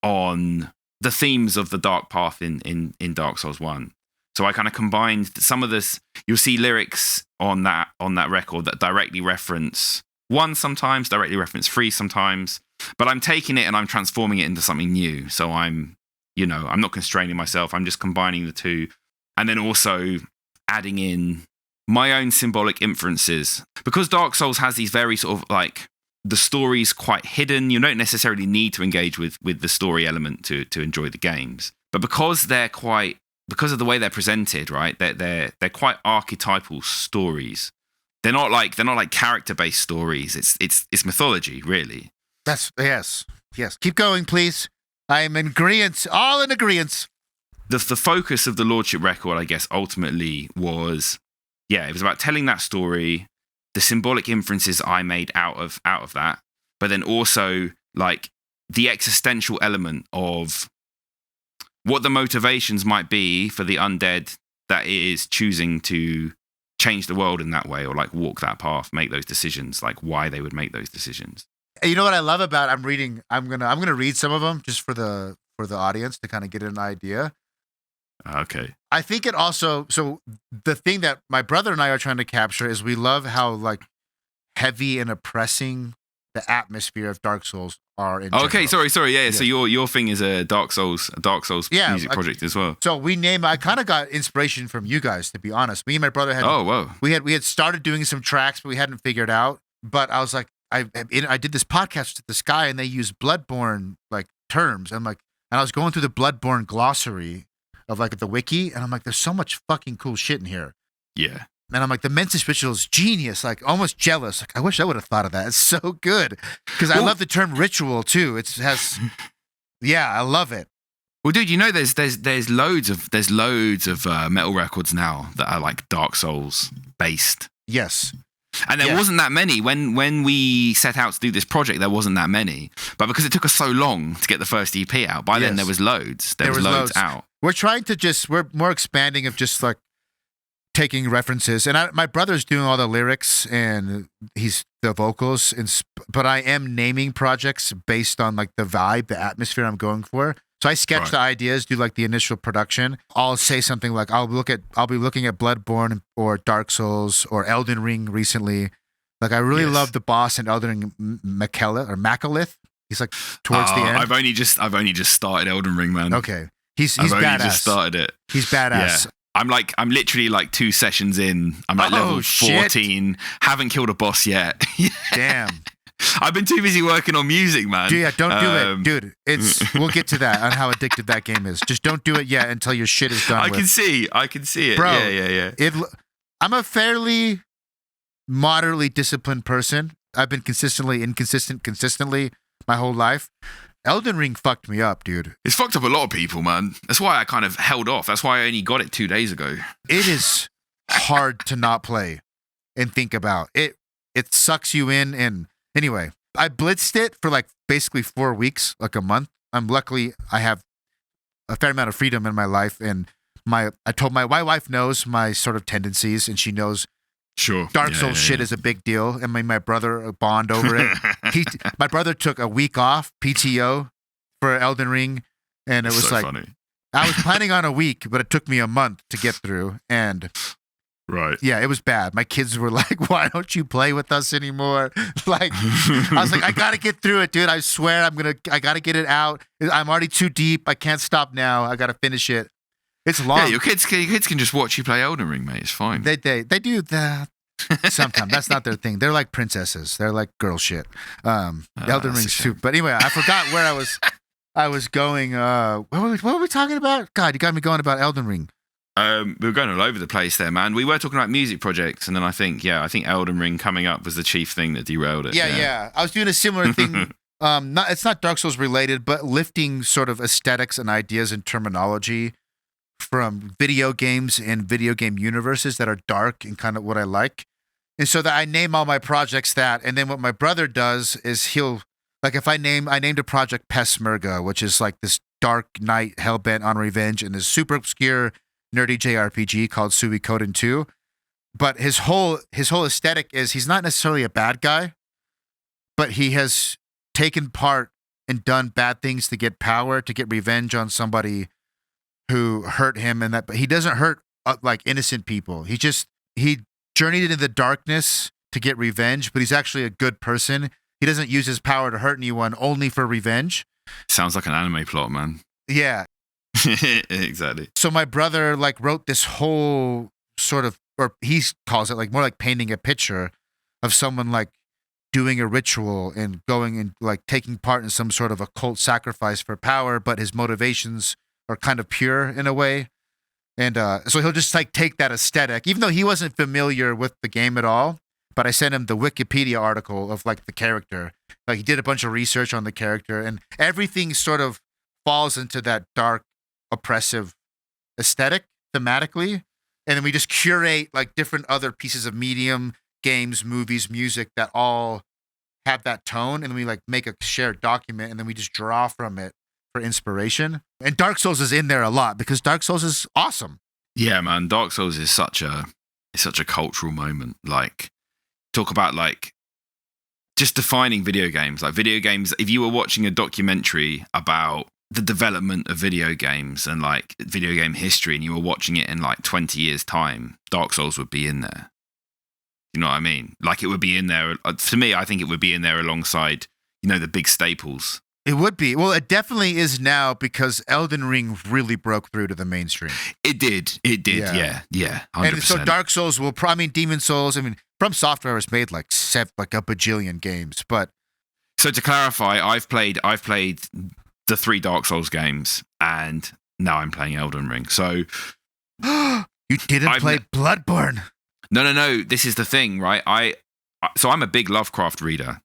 on the themes of the dark path in Dark Souls 1. So I kind of combined some of this. You'll see lyrics on that record that directly reference 1 sometimes, directly reference 3 sometimes. But I'm taking it and I'm transforming it into something new. So I'm not constraining myself. I'm just combining the 2, and then also adding in my own symbolic inferences. Because Dark Souls has these very sort of like, the story's quite hidden. You don't necessarily need to engage with the story element to enjoy the games. But because of the way they're presented, right? They're quite archetypal stories. They're not like character-based stories. It's mythology, really. That's yes. Keep going, please. I'm in agreement. All in agreement. The focus of the Lordship record, I guess, ultimately was, it was about telling that story, the symbolic inferences I made out of that, but then also like the existential element of what the motivations might be for the undead that it is choosing to change the world in that way, or like walk that path, make those decisions, like why they would make those decisions. You know what I love about I'm gonna read some of them just for the audience to kind of get an idea. Okay. I think it also, so the thing that my brother and I are trying to capture is we love how like heavy and oppressing the atmosphere of Dark Souls are in Okay, general. sorry. Yeah. So your thing is a Dark Souls music project as well. So I kind of got inspiration from you guys, to be honest. Me and my brother we had started doing some tracks, but we hadn't figured out. But I was like, I did this podcast with this guy, and they use Bloodborne like terms. And I was going through the Bloodborne glossary of like the wiki, and I'm like, there's so much fucking cool shit in here. Yeah. And I'm like, the Mensis Ritual is genius, like almost jealous. Like, I wish I would have thought of that. It's so good. Because I love the term ritual too. I love it. Well, dude, there's loads of metal records now that are like Dark Souls based. Yes. And there wasn't that many. When we set out to do this project, there wasn't that many. But because it took us so long to get the first EP out, by then there was loads. There was loads out. We're trying to we're more expanding of just like taking references. And my brother's doing all the lyrics and he's the vocals. But I am naming projects based on like the vibe, the atmosphere I'm going for. So I sketch the ideas, do like the initial production. I'll say something like, I'll be looking at Bloodborne or Dark Souls or Elden Ring recently. Like I really love the boss in Elden Ring, Makalith. He's like towards the end. I've only just started Elden Ring, man. Okay, he's I've badass. Only just started it. He's badass. Yeah. I'm literally like 2 sessions in. I'm like level 14. Haven't killed a boss yet. Damn. I've been too busy working on music, man. Dude, yeah, don't do it, dude. We'll get to that on how addictive that game is. Just don't do it yet until your shit is done. I can see it, bro. Yeah. I'm a fairly moderately disciplined person. I've been consistently my whole life. Elden Ring fucked me up, dude. It's fucked up a lot of people, man. That's why I kind of held off. That's why I only got it 2 days ago. It is hard to not play and think about. It sucks you in. And anyway, I blitzed it for like basically 4 weeks, like a month. Luckily I have a fair amount of freedom in my life, and my wife knows my sort of tendencies, and she knows Dark Souls shit is a big deal, and my brother bond over it. My brother took a week off PTO for Elden Ring, and it was so like funny. I was planning on a week, but it took me a month to get through, and yeah, it was bad. My kids were like, "Why don't you play with us anymore?" Like, I was like, "I gotta get through it, dude. I swear, I gotta get it out. I'm already too deep. I can't stop now. I gotta finish it." It's long. Yeah, your kids can just watch you play Elden Ring, mate. It's fine. They do that sometimes. That's not their thing. They're like princesses. They're like girl shit. Elden Ring's too. But anyway, I forgot where I was going. What were we talking about? God, you got me going about Elden Ring. We were going all over the place there, man. We were talking about music projects, and then I think Elden Ring coming up was the chief thing that derailed it. Yeah. I was doing a similar thing. It's not Dark Souls related, but lifting sort of aesthetics and ideas and terminology from video games and video game universes that are dark and kind of what I like. And so that I name all my projects that, and then what my brother does is he'll, like if I named a project Peshmerga, which is like this dark knight hellbent on revenge in this super obscure nerdy JRPG called Suikoden 2. But his whole aesthetic is he's not necessarily a bad guy, but he has taken part and done bad things to get power, to get revenge on somebody who hurt him, and that, but he doesn't hurt like innocent people. He journeyed into the darkness to get revenge, but he's actually a good person. He doesn't use his power to hurt anyone, only for revenge. Sounds like an anime plot, man. Yeah. Exactly. So my brother like wrote this whole sort of, or he calls it like more like painting a picture of someone like doing a ritual and going and like taking part in some sort of occult sacrifice for power, but his motivations are kind of pure in a way. And so he'll just like take that aesthetic, even though he wasn't familiar with the game at all. But I sent him the Wikipedia article of like the character. Like he did a bunch of research on the character, and everything sort of falls into that dark, oppressive aesthetic thematically. And then we just curate like different other pieces of medium, games, movies, music that all have that tone. And then we like make a shared document, and then we just draw from it for inspiration. And Dark Souls is in there a lot because Dark Souls is awesome. Yeah, man. Dark Souls is such a cultural moment. Like, talk about like just defining video games. Like video games, if you were watching a documentary about the development of video games and like video game history, and you were watching it in like 20 years time, Dark Souls would be in there. You know what I mean? Like it would be in there. For me, I think it would be in there alongside, the big staples. It would be. Well, it definitely is now because Elden Ring really broke through to the mainstream. It did. Yeah. 100%. And so Dark Souls will probably, Demon Souls, From Software has made like a bajillion games, but. So to clarify, I've played the 3 Dark Souls games, and now I'm playing Elden Ring. So. You didn't play Bloodborne. No. This is the thing, right? So I'm a big Lovecraft reader.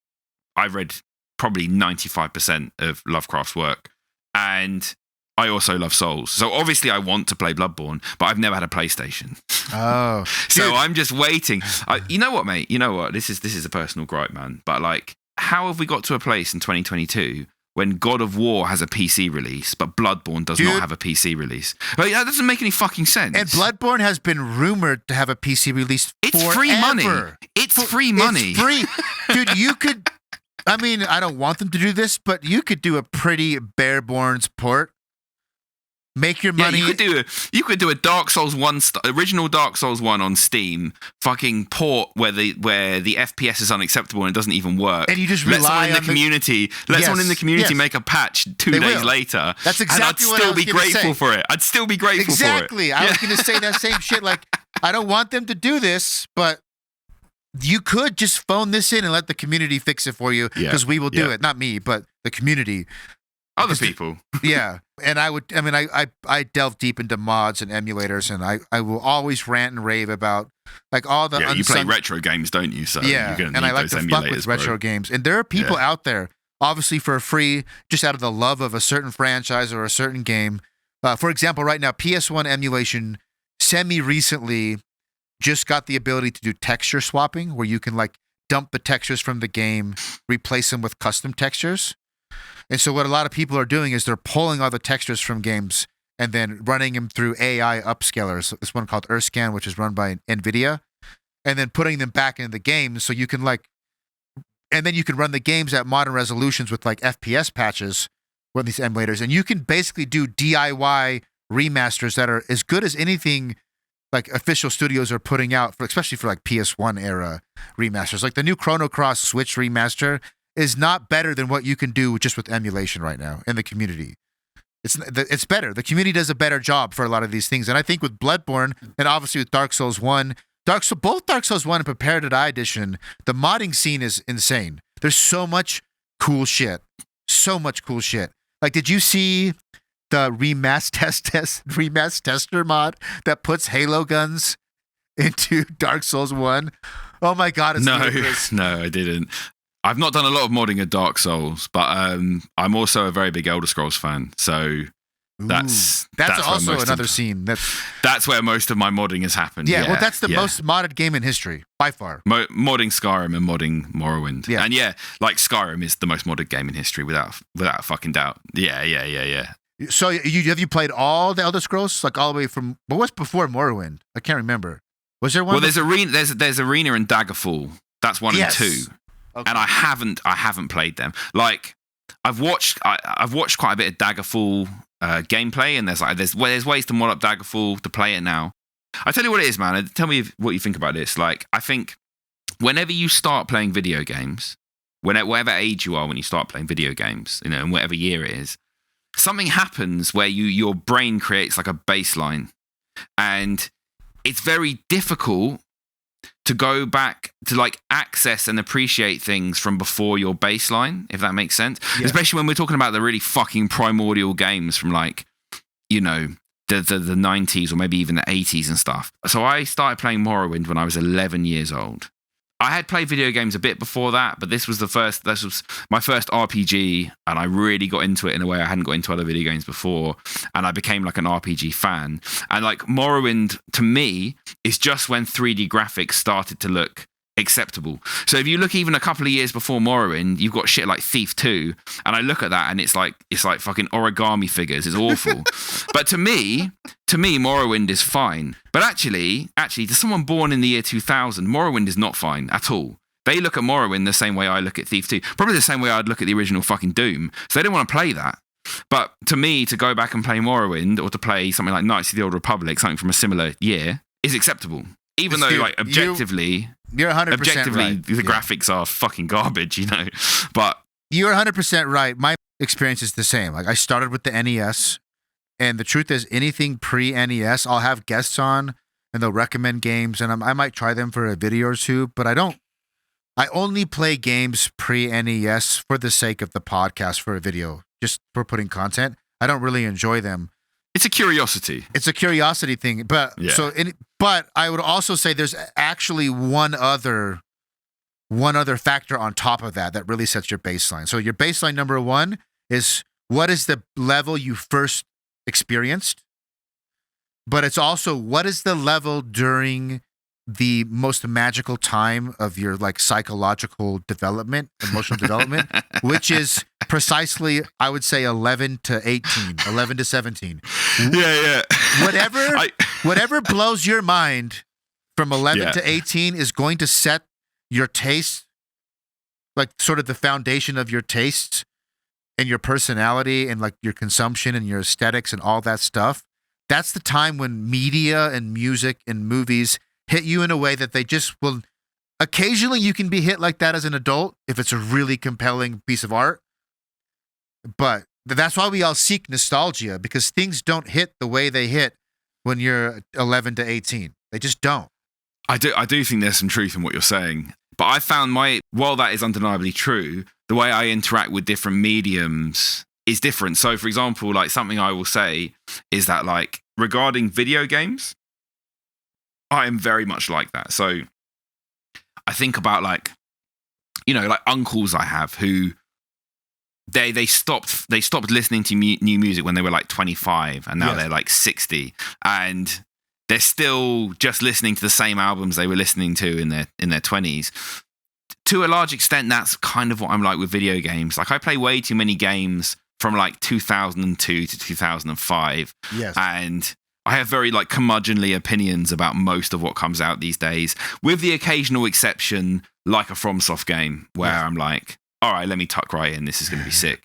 I've read probably 95% of Lovecraft's work, and I also love Souls. So obviously I want to play Bloodborne, but I've never had a PlayStation. Oh. So I'm just waiting. You know what, mate? You know what? This is a personal gripe, man. But like, how have we got to a place in 2022 when God of War has a PC release, but Bloodborne does not have a PC release? Like, that doesn't make any fucking sense. And Bloodborne has been rumored to have a PC release forever. Free money. It's free money. It's free. Dude, you could... I don't want them to do this, but you could do a pretty bare bones port Make your Yeah, money. you could do a Dark Souls 1 original Dark Souls 1 on Steam, fucking port where the FPS is unacceptable and it doesn't even work. And you just let rely someone in the on community someone in the community make a patch 2 days later. That's exactly what I was And I'd still be grateful for it. I'd still be grateful for it. Exactly. I was going to say that same shit. Like, I don't want them to do this, but you could just phone this in and let the community fix it for you, because we will do it. Not me, but the community. Other people. Yeah. And I delve deep into mods and emulators, and I will always rant and rave about like all the you play retro games, don't you? So yeah, you're gonna and need I like those to emulators, fuck with retro games. And there are people out there, obviously for free, just out of the love of a certain franchise or a certain game. For example, right now, PS1 emulation semi-recently just got the ability to do texture swapping, where you can like dump the textures from the game, replace them with custom textures. And so what a lot of people are doing is they're pulling all the textures from games and then running them through AI upscalers. This one called Earthscan, which is run by NVIDIA, and then putting them back into the game. So you can and then you can run the games at modern resolutions with like FPS patches with these emulators. And you can basically do DIY remasters that are as good as anything like official studios are putting out, especially for like PS1 era remasters. Like the new Chrono Cross Switch remaster is not better than what you can do just with emulation right now in the community. It's better. The community does a better job for a lot of these things. And I think with Bloodborne and obviously with Dark Souls 1, both Dark Souls 1 and Prepare to Die Edition, the modding scene is insane. There's so much cool shit. So much cool shit. Like, did you see the Remass Tester mod that puts Halo guns into Dark Souls 1? Oh my God, it's ludicrous. No, I didn't. I've not done a lot of modding of Dark Souls, but I'm also a very big Elder Scrolls fan. So that's also another scene. That's where most of my modding has happened. Yeah, well, that's the most modded game in history by far. Modding Skyrim and modding Morrowind. Yeah. And like Skyrim is the most modded game in history without a fucking doubt. Yeah. So have you played all the Elder Scrolls, like all the way from what was before Morrowind? I can't remember. Was there one? Well, there's Arena and Daggerfall. That's 1 and 2. Okay. And I haven't played them. Like I've watched quite a bit of Daggerfall gameplay, and there's ways to mod up Daggerfall to play it now. I tell you what it is, man. Tell me what you think about this. Like, I think whenever you start playing video games, whatever age you are when you start playing video games, in whatever year it is, something happens where your brain creates like a baseline, and it's very difficult to go back to like access and appreciate things from before your baseline, if that makes sense. Yeah. Especially when we're talking about the really fucking primordial games from like, the 90s or maybe even the 80s and stuff. So I started playing Morrowind when I was 11 years old. I had played video games a bit before that, but this was my first RPG, and I really got into it in a way I hadn't got into other video games before, and I became like an RPG fan. And like Morrowind, to me, is just when 3D graphics started to look acceptable. So if you look even a couple of years before Morrowind, you've got shit like Thief 2, and I look at that and it's like fucking origami figures. It's awful. But to me, Morrowind is fine. But actually, to someone born in the year 2000, Morrowind is not fine at all. They look at Morrowind the same way I look at Thief 2. Probably the same way I'd look at the original fucking Doom. So they don't want to play that. But to me, to go back and play Morrowind or to play something like Knights of the Old Republic, something from a similar year, is acceptable. Even though, like, objectively... You're 100% objectively, right. The graphics are fucking garbage, But you're 100% right. My experience is the same. Like, I started with the NES, and the truth is, anything pre-NES, I'll have guests on, and they'll recommend games, and I might try them for a video or two, but I don't. I only play games pre-NES for the sake of the podcast for a video, just for putting content. I don't really enjoy them. It's a curiosity. It's a curiosity thing, but but I would also say there's actually one other factor on top of that really sets your baseline. So your baseline number one is what is the level you first experienced, but it's also what is the level during the most magical time of your like psychological development, emotional development, which is precisely, I would say 11 to 18, 11 to 17. Yeah. Whatever blows your mind from 11 to 18 is going to set your taste, like sort of the foundation of your tastes and your personality and like your consumption and your aesthetics and all that stuff, that's the time when media and music and movies hit you in a way that they just will. Occasionally you can be hit like that as an adult if it's a really compelling piece of art. But that's why we all seek nostalgia, because things don't hit the way they hit when you're 11 to 18. They just don't. I do think there's some truth in what you're saying. But I found while that is undeniably true, the way I interact with different mediums is different. So, for example, like something I will say is that, like, regarding video games, I am very much like that. So I think about like uncles I have who they stopped listening to new music when they were like 25, and now they're like 60, and they're still just listening to the same albums they were listening to in their 20s. To a large extent, that's kind of what I'm like with video games. Like, I play way too many games from like 2002 to 2005. Yes. And I have very like curmudgeonly opinions about most of what comes out these days, with the occasional exception, like a FromSoft game where I'm like, all right, let me tuck right in. This is going to be sick.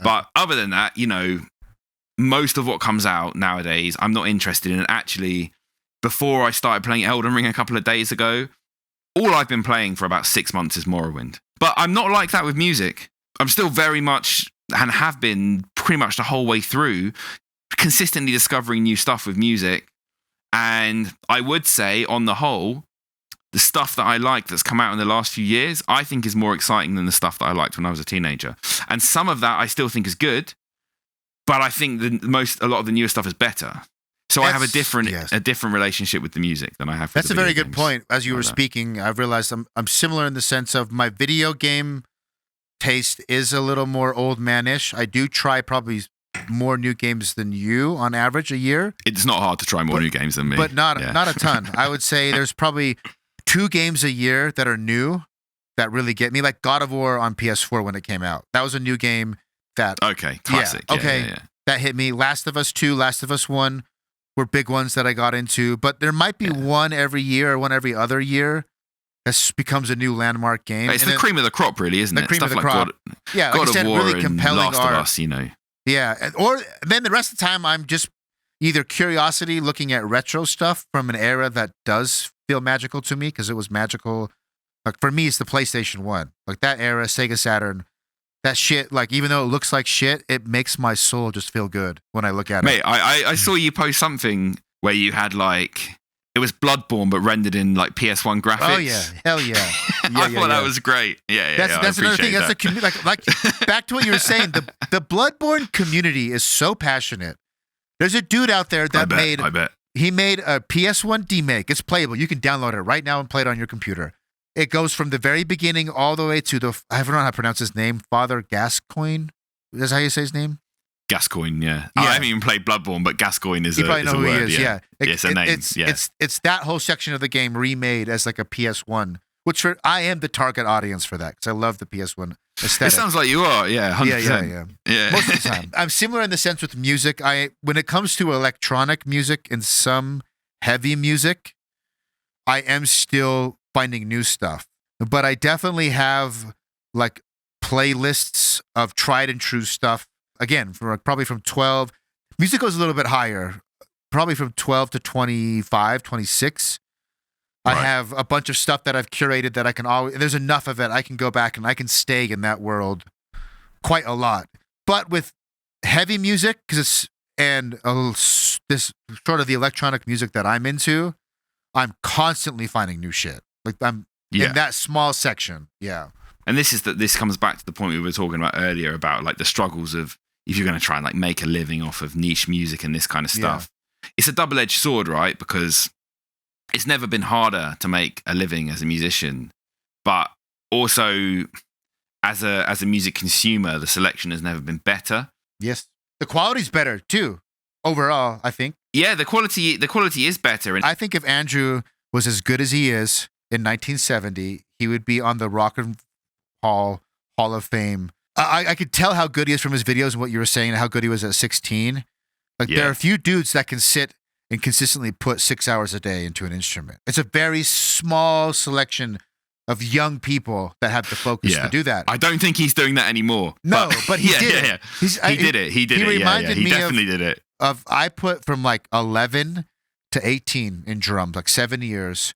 But other than that, most of what comes out nowadays, I'm not interested in. Actually, before I started playing Elden Ring a couple of days ago, all I've been playing for about 6 months is Morrowind. But I'm not like that with music. I'm still very much, and have been pretty much the whole way through, consistently discovering new stuff with music. And I would say, on the whole, the stuff that I like that's come out in the last few years, I think is more exciting than the stuff that I liked when I was a teenager. And some of that I still think is good, but I think a lot of the newer stuff is better. So I have a different relationship with the music than I have. That's a very good point. As you were speaking, I've realized I'm similar in the sense of my video game taste is a little more old man-ish. I do try probably more new games than you on average a year. It's not hard to try more new games than me, but not a ton. I would say there's probably 2 games a year that are new that really get me, like God of War on PS4 when it came out. That was a new game that classic. Yeah. That hit me. Last of Us 2, Last of Us 1 were big ones that I got into, but there might be one every year or one every other year that becomes a new landmark game. It's the cream of the crop, really, isn't it? The cream Stuff of the like crop. God of War really compelling and Last art. of Us, Yeah, or then the rest of the time I'm just either curiosity looking at retro stuff from an era that does feel magical to me, because it was magical. Like, for me, it's the PlayStation 1. Like, that era, Sega Saturn, that shit, like, even though it looks like shit, it makes my soul just feel good when I look at it. Mate, I saw you post something where you had, like, it was Bloodborne, but rendered in, like, PS1 graphics. Oh, yeah. Hell yeah. I thought that was great. Yeah. That's another thing. That's the like back to what you were saying. The Bloodborne community is so passionate. There's a dude out there that he made a PS1 demake. It's playable. You can download it right now and play it on your computer. It goes from the very beginning all the way to I don't know how to pronounce his name, Father Gascoigne. Is that how you say his name? Gascoigne, yeah. I haven't even played Bloodborne, but Gascoigne is a word. He is, yeah. It's a name. It's that whole section of the game remade as like a PS1, which I am the target audience for that, because I love the PS1 aesthetic. It sounds like you are, 100%. Yeah. Most of the time. I'm similar in the sense with music. When it comes to electronic music and some heavy music, I am still finding new stuff. But I definitely have like playlists of tried and true stuff. Again, probably from 12. Music goes a little bit higher. Probably from 12 to 25, 26. Right. I have a bunch of stuff that I've curated that I can there's enough of it. I can go back and I can stay in that world quite a lot. But with heavy music, this sort of the electronic music that I'm into, I'm constantly finding new shit. Like, I'm in that small section. Yeah. And this comes back to the point we were talking about earlier about like the struggles of if you're going to try and like make a living off of niche music and this kind of stuff. Yeah. It's a double-edged sword, right? Because it's never been harder to make a living as a musician, but also as a music consumer, the selection has never been better. Yes. The quality's better too, overall, I think. Yeah, the quality is better. And I think if Andrew was as good as he is in 1970, he would be on the Rock and Hall of Fame. I could tell how good he is from his videos and what you were saying, and how good he was at 16. Like, there are a few dudes that can sit and consistently put 6 hours a day into an instrument. It's a very small selection of young people that have the focus to do that. I don't think he's doing that anymore. No, but he did. Yeah. He did it. He reminded me He definitely did it. I put from like 11 to 18 in drums, like 7 years.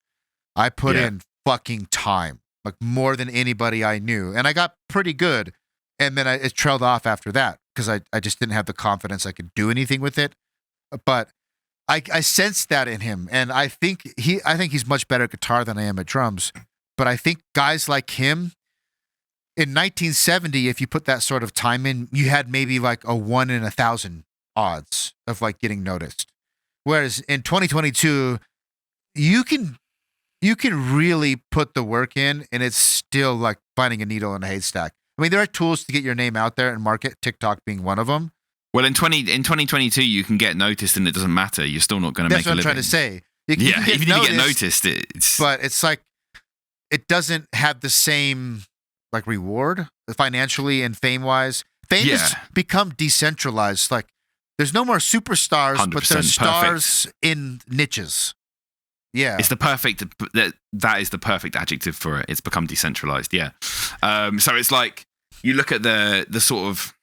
I put in fucking time, like more than anybody I knew. And I got pretty good. And then it trailed off after that because I just didn't have the confidence I could do anything with it. But I sensed that in him. And I think he's much better at guitar than I am at drums. But I think guys like him, in 1970, if you put that sort of time in, you had maybe like a 1 in 1,000 odds of like getting noticed. Whereas in 2022, you can really put the work in, and it's still like finding a needle in a haystack. I mean, there are tools to get your name out there and market, TikTok being one of them. Well, in 2022, you can get noticed, and it doesn't matter. You're still not going to make a living. That's what I'm trying to say. Even if you get noticed, but it's like it doesn't have the same like reward financially and fame wise. Fame has become decentralized. Like there's no more superstars, but there's stars in niches. Yeah, it's the perfect. That is the perfect adjective for it. It's become decentralized. Yeah. So it's like you look at the sort of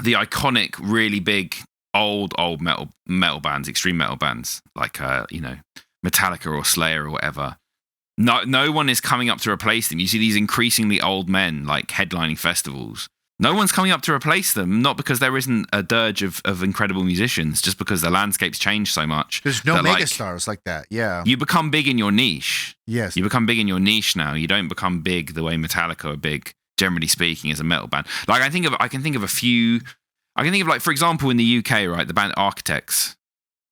the iconic, really big, old metal bands, extreme metal bands like Metallica or Slayer or whatever. No one is coming up to replace them. You see these increasingly old men like headlining festivals. No one's coming up to replace them, not because there isn't a dirge of incredible musicians, just because the landscape's changed so much. There's no megastars like that, yeah. You become big in your niche. Yes. You become big in your niche now. You don't become big the way Metallica are big, generally speaking, as a metal band. Like I can think of a few. I can think of like, for example, in the UK, right, the band Architects.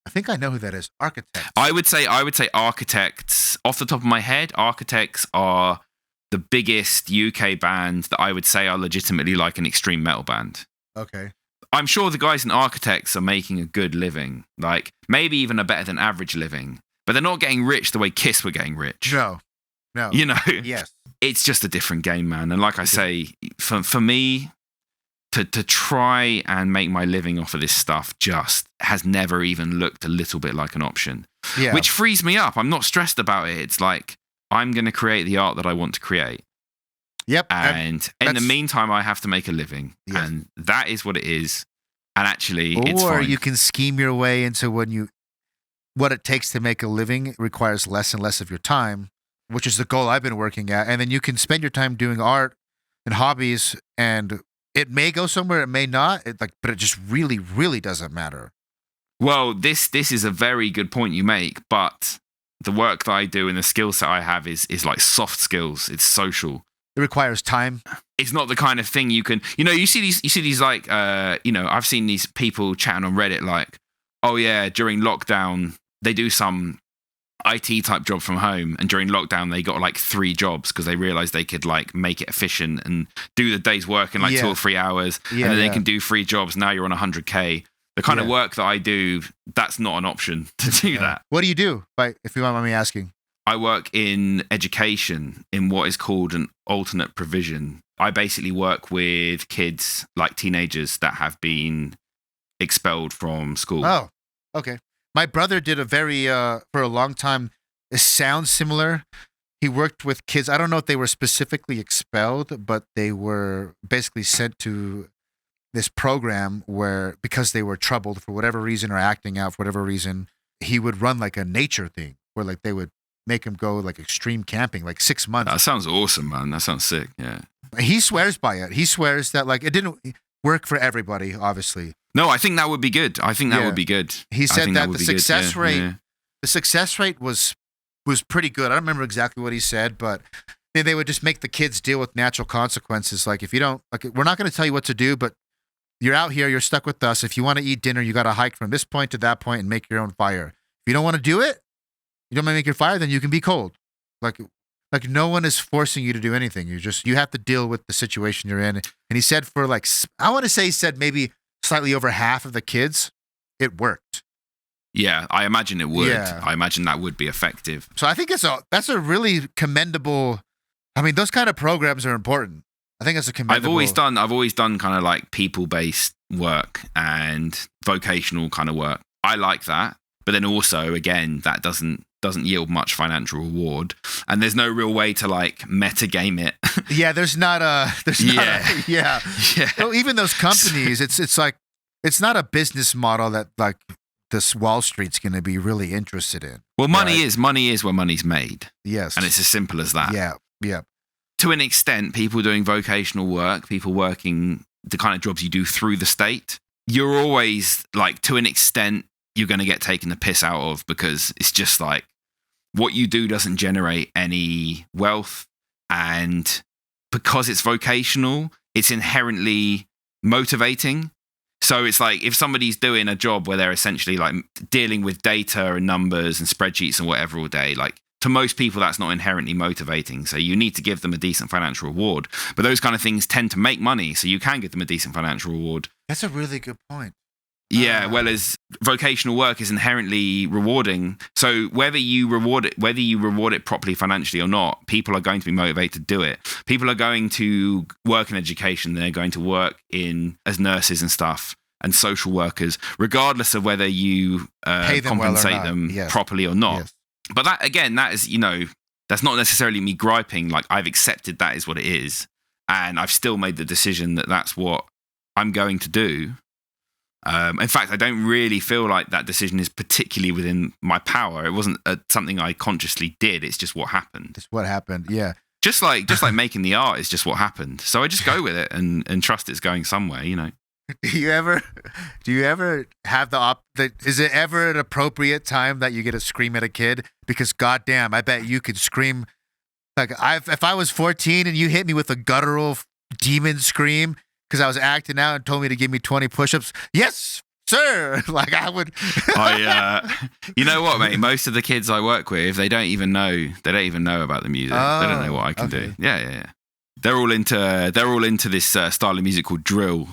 I think I know who that is. Architects. I would say Architects, off the top of my head, Architects are the biggest UK band that I would say are legitimately like an extreme metal band. Okay. I'm sure the guys in Architects are making a good living, like maybe even a better than average living, but they're not getting rich the way Kiss were getting rich. No. You know? Yes. It's just a different game, man. And like I say, for me, to try and make my living off of this stuff just has never even looked a little bit like an option. Yeah. Which frees me up. I'm not stressed about it. It's like, I'm going to create the art that I want to create. Yep. And in the meantime, I have to make a living. Yes. And that is what it is. And actually, it's fine. Or you can scheme your way into what it takes to make a living. It requires less and less of your time, which is the goal I've been working at. And then you can spend your time doing art and hobbies, and it may go somewhere, it may not. But it just really, really doesn't matter. Well, this is a very good point you make, but the work that I do and the skill set I have is like soft skills. It's social. It requires time. It's not the kind of thing you can, you see these like, I've seen these people chatting on Reddit like, oh yeah, during lockdown, they do some IT type job from home. And during lockdown, they got like 3 jobs because they realized they could like make it efficient and do the day's work in like 2 or 3 hours. And then they can do 3 jobs. Now you're on 100K. The kind of work that I do, that's not an option to do that. What do you do, if you don't mind me asking? I work in education in what is called an alternate provision. I basically work with kids, like teenagers, that have been expelled from school. Oh, okay. My brother did for a long time, it sounds similar. He worked with kids. I don't know if they were specifically expelled, but they were basically sent to this program where, because they were troubled for whatever reason or acting out for whatever reason, he would run like a nature thing where like they would make him go like extreme camping, like 6 months. That sounds awesome, man. That sounds sick. Yeah. He swears by it. He swears that like it didn't work for everybody, obviously. No, I think that would be good. I think that would be good. He said that the success rate was pretty good. I don't remember exactly what he said, but they would just make the kids deal with natural consequences. Like if you don't, like, we're not going to tell you what to do, but you're out here, you're stuck with us. If you want to eat dinner, you got to hike from this point to that point and make your own fire. If you don't want to do it, you don't want to make your fire, then you can be cold. Like no one is forcing you to do anything. You have to deal with the situation you're in. And he said for like, I want to say he said maybe slightly over half of the kids, it worked. Yeah, I imagine it would. Yeah. I imagine that would be effective. So I think that's a really commendable. I mean, those kind of programs are important. I think that's a commendable. I've always done kind of like people-based work and vocational kind of work. I like that, but then also again, that doesn't doesn't yield much financial reward, and there's no real way to like meta game it. Yeah, there's not a yeah. Yeah. Well, even those companies, it's like it's not a business model that like this Wall Street's going to be really interested in. Well, money is where money's made. Yes, and it's as simple as that. Yeah. To an extent, people doing vocational work, people working the kind of jobs you do through the state, you're always like, to an extent, you're going to get taken the piss out of, because it's just like what you do doesn't generate any wealth. And because it's vocational, it's inherently motivating. So it's like if somebody's doing a job where they're essentially like dealing with data and numbers and spreadsheets and whatever all day, like to most people, that's not inherently motivating. So you need to give them a decent financial reward. But those kind of things tend to make money, so you can give them a decent financial reward. That's a really good point. Yeah, well, as vocational work is inherently rewarding. So whether you reward it properly financially or not, people are going to be motivated to do it. People are going to work in education. They're going to work as nurses and stuff and social workers, regardless of whether you compensate them properly or not. Yes. But that, again, that is, that's not necessarily me griping. Like, I've accepted that is what it is. And I've still made the decision that that's what I'm going to do. In fact, I don't really feel like that decision is particularly within my power. It wasn't something I consciously did. It's just what happened. It's what happened, yeah. Just like making the art is just what happened. So I just go with it and trust it's going somewhere, Do you ever have is it ever an appropriate time that you get to scream at a kid? Because goddamn, I bet you could scream. Like, if I was 14 and you hit me with a guttural demon scream because I was acting out and told me to give me 20 push-ups, yes, sir. Like, I would. You know what, mate? Most of the kids I work with, they don't even know about the music. They don't know what I can do. Yeah. They're all into this style of music called drill.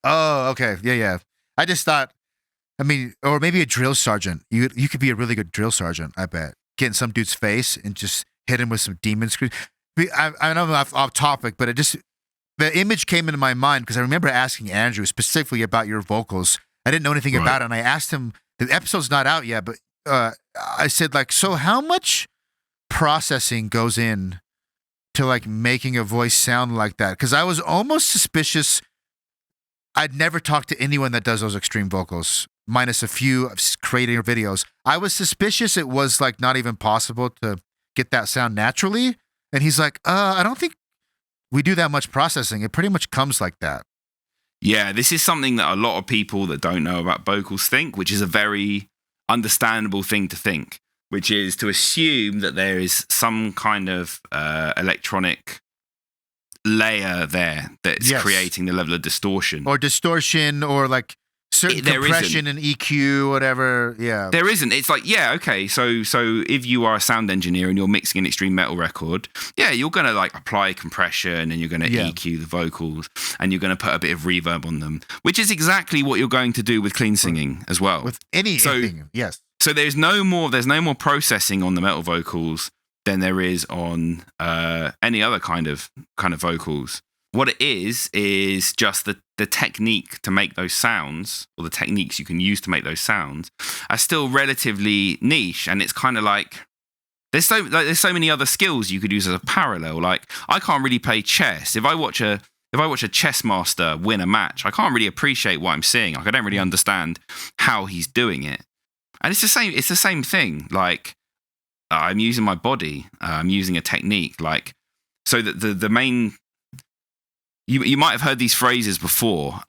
Oh, okay. Yeah. I just thought, or maybe a drill sergeant. You could be a really good drill sergeant, I bet. Get in some dude's face and just hit him with some demon screams. I know I'm off topic, but the image came into my mind because I remember asking Andrew specifically about your vocals. I didn't know anything about it, and I asked him, the episode's not out yet, but I said, like, so how much processing goes in to, like, making a voice sound like that? Because I was almost suspicious. I'd never talked to anyone that does those extreme vocals, minus a few creating videos. I was suspicious it was like not even possible to get that sound naturally. And he's like, I don't think we do that much processing. It pretty much comes like that. Yeah, this is something that a lot of people that don't know about vocals think, which is a very understandable thing to think, which is to assume that there is some kind of electronic layer there that's creating the level of distortion or like certain compression and EQ, whatever. Yeah, there isn't. It's like, okay, so if you are a sound engineer and you're mixing an extreme metal record, you're gonna like apply compression and you're gonna EQ the vocals and you're gonna put a bit of reverb on them, which is exactly what you're going to do with clean singing as well, with anything. Yes. So there's no more processing on the metal vocals than there is on any other kind of vocals. What it is just the technique to make those sounds, or the techniques you can use to make those sounds, are still relatively niche. And it's kind of like there's so many other skills you could use as a parallel. Like, I can't really play chess. If I watch a chess master win a match, I can't really appreciate what I'm seeing. Like, I don't really understand how he's doing it. And it's the same. It's the same thing. Like, I'm using my body. I'm using a technique. Like, so that the main. You might have heard these phrases before.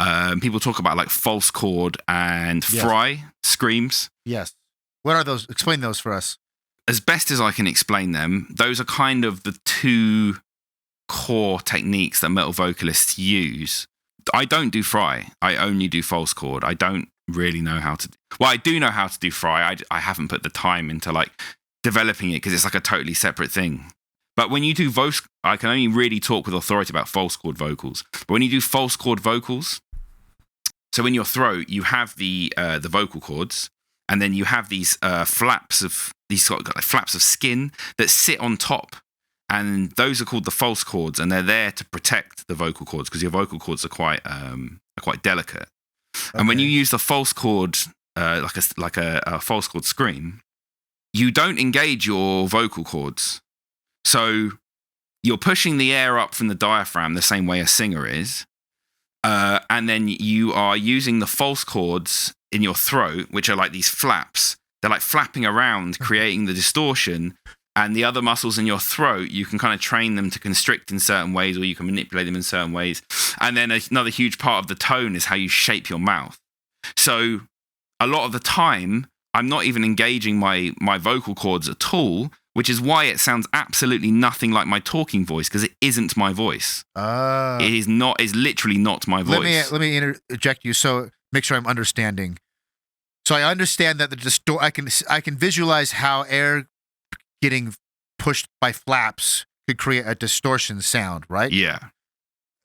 People talk about like false chord and fry screams. Yes. What are those? Explain those for us. As best as I can explain them, those are kind of the two core techniques that metal vocalists use. I don't do fry. I only do false chord. I don't really know how to. Well, I do know how to do fry. I haven't put the time into like developing it because it's like a totally separate thing. But when you do I can only really talk with authority about false chord vocals. But when you do false chord vocals, so in your throat you have the vocal cords, and then you have these flaps of skin that sit on top, and those are called the false chords, and they're there to protect the vocal cords because your vocal cords are quite delicate. Okay. And when you use the false chord, like a false chord scream, you don't engage your vocal cords. So you're pushing the air up from the diaphragm the same way a singer is. And then you are using the false cords in your throat, which are like these flaps. They're like flapping around, creating the distortion. And the other muscles in your throat, you can kind of train them to constrict in certain ways, or you can manipulate them in certain ways. And then another huge part of the tone is how you shape your mouth. So a lot of the time, I'm not even engaging my vocal cords at all, which is why it sounds absolutely nothing like my talking voice, because it isn't my voice. It is not. Is literally not my voice. Let me interject you. So make sure I'm understanding. So I understand that I can visualize how air getting pushed by flaps could create a distortion sound, right? Yeah.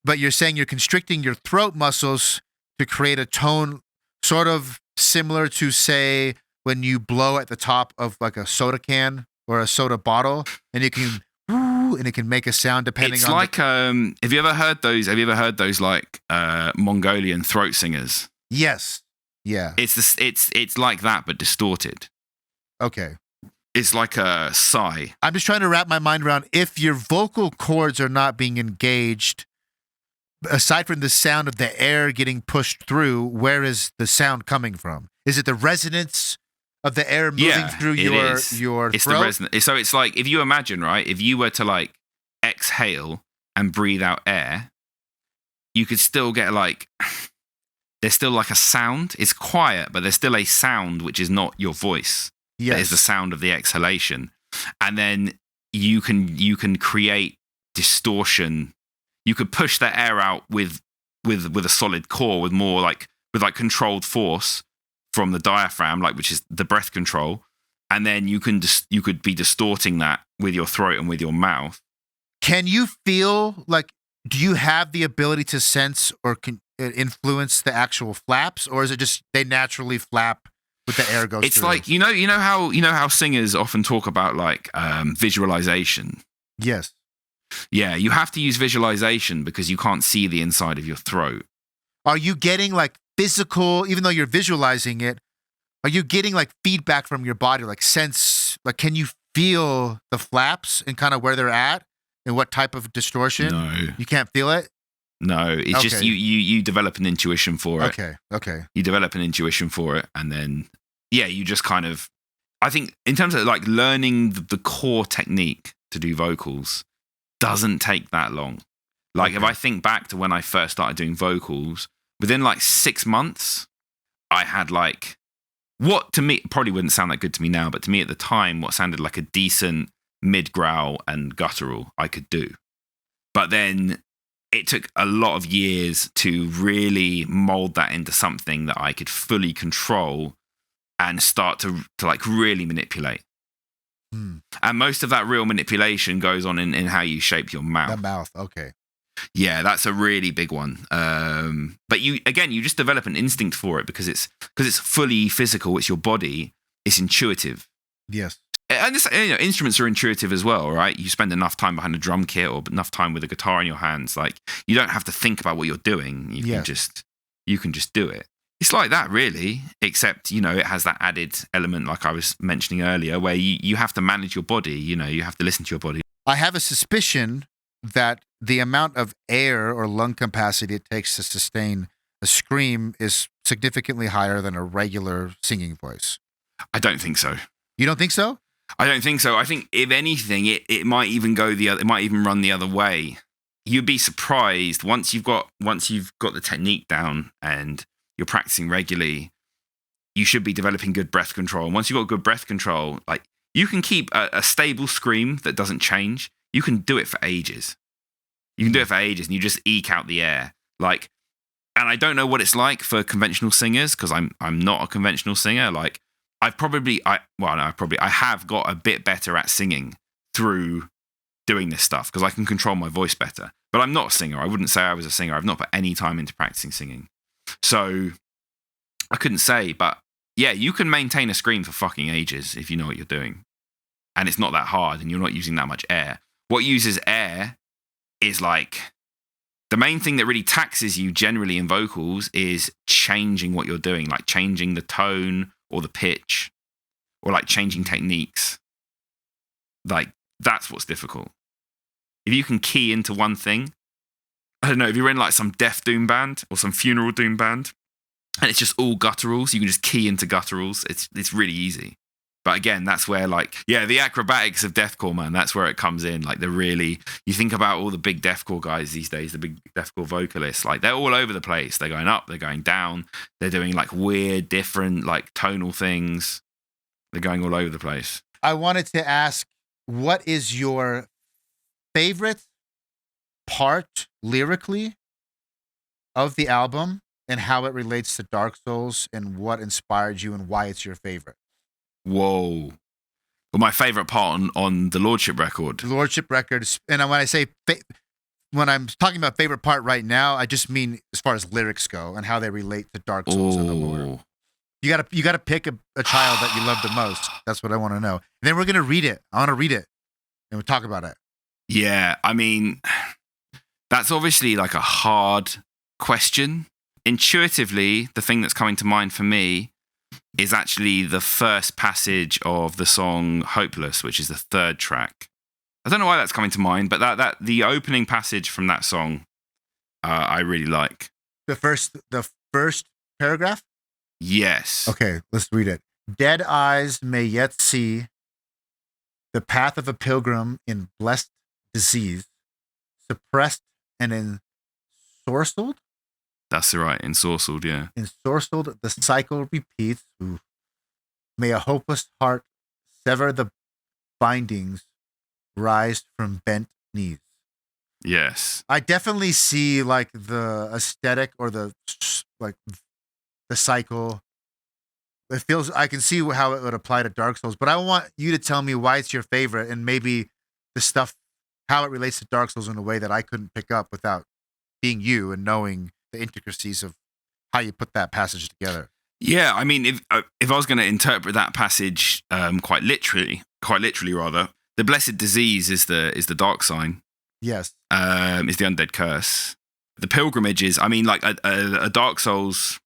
But you're saying you're constricting your throat muscles to create a tone sort of similar to, say, when you blow at the top of like a soda can or a soda bottle, and you can and it can make a sound depending it's on. It's like have you ever heard those like Mongolian throat singers? Yes. Yeah. It's like that but distorted. Okay. It's like a sigh. I'm just trying to wrap my mind around, if your vocal cords are not being engaged, aside from the sound of the air getting pushed through, where is the sound coming from? Is it the resonance of the air moving through your it's throat? The resonance. So it's like, if you imagine, right, if you were to like exhale and breathe out air, you could still get like, there's still like a sound. It's quiet, but there's still a sound which is not your voice. Yes. That is the sound of the exhalation. And then you can create distortion. You could push the air out with a solid core, with more like controlled force from the diaphragm, like, which is the breath control. And then you could be distorting that with your throat and with your mouth. Can you feel like, do you have the ability to sense or can influence the actual flaps, or is it just they naturally flap with the air goes it's through? Like, you know how singers often talk about like visualization. Yes. Yeah, you have to use visualization because you can't see the inside of your throat. Are you getting like physical, even though you're visualizing it, are you getting like feedback from your body, like sense, like can you feel the flaps and kind of where they're at and what type of distortion? No. You can't feel it? No, it's just you develop an intuition for it. Okay. You develop an intuition for it, and then, yeah, you just kind of, I think in terms of like learning the core technique to do vocals doesn't take that long. Like, if I think back to when I first started doing vocals, within like 6 months, I had like, what to me probably wouldn't sound that good to me now, but to me at the time, what sounded like a decent mid growl and guttural I could do. But then it took a lot of years to really mold that into something that I could fully control and start to like really manipulate. And most of that real manipulation goes on in how you shape your mouth. The mouth, okay. Yeah, that's a really big one. But you just develop an instinct for it because it's fully physical. It's your body. It's intuitive. Yes. And this, instruments are intuitive as well, right? You spend enough time behind a drum kit or enough time with a guitar in your hands, like you don't have to think about what you're doing. You can just do it. It's like that, really, except, it has that added element, like I was mentioning earlier, where you have to manage your body. You have to listen to your body. I have a suspicion that the amount of air or lung capacity it takes to sustain a scream is significantly higher than a regular singing voice. I don't think so. You don't think so? I don't think so. I think, if anything, it might even it might even run the other way. You'd be surprised once you've got the technique down and you're practicing regularly. You should be developing good breath control. And once you've got good breath control, like, you can keep a stable scream that doesn't change. You can do it for ages. You can do it for ages, and you just eke out the air. Like, and I don't know what it's like for conventional singers, because I'm not a conventional singer. Like, I have got a bit better at singing through doing this stuff because I can control my voice better. But I'm not a singer. I wouldn't say I was a singer. I've not put any time into practicing singing. So I couldn't say, but yeah, you can maintain a scream for fucking ages if you know what you're doing. And it's not that hard and you're not using that much air. What uses air is like, the main thing that really taxes you generally in vocals is changing what you're doing, like changing the tone or the pitch or like changing techniques. Like that's what's difficult. If you can key into one thing, I don't know, if you're in like some death doom band or some funeral doom band and it's just all gutturals, you can just key into gutturals. It's really easy. But again, that's where like, yeah, the acrobatics of deathcore, man, that's where it comes in. Like you think about all the big deathcore guys these days, the big deathcore vocalists, like they're all over the place. They're going up, they're going down. They're doing like weird, different, like tonal things. They're going all over the place. I wanted to ask, what is your favorite part lyrically of the album and how it relates to Dark Souls and what inspired you and why it's your favorite? Whoa. Well, my favorite part on the Lordship record. The Lordship record, and when I say when I'm talking about favorite part right now, I just mean as far as lyrics go and how they relate to Dark Souls and the lore. You gotta pick a child that you love the most. That's what I want to know. And then we're gonna read it. I want to read it, and we'll talk about it. Yeah, I mean, that's obviously like a hard question. Intuitively, the thing that's coming to mind for me is actually the first passage of the song "Hopeless," which is the third track. I don't know why that's coming to mind, but that the opening passage from that song, I really like. The first paragraph? Yes. Okay, let's read it. Dead eyes may yet see the path of a pilgrim in blessed disease, suppressed and ensorcelled. That's right, ensorcelled, yeah. Ensorcelled, the cycle repeats. Ooh. May a hopeless heart sever the bindings, rise from bent knees. Yes. I definitely see like the aesthetic or the cycle. It feels, I can see how it would apply to Dark Souls, but I want you to tell me why it's your favorite and maybe the stuff, how it relates to Dark Souls in a way that I couldn't pick up without being you and knowing the intricacies of how you put that passage together. Yeah, I mean, if I was going to interpret that passage quite literally rather, the blessed disease is the dark sign. Yes, is the undead curse. The pilgrimages. I mean, like a Dark Souls,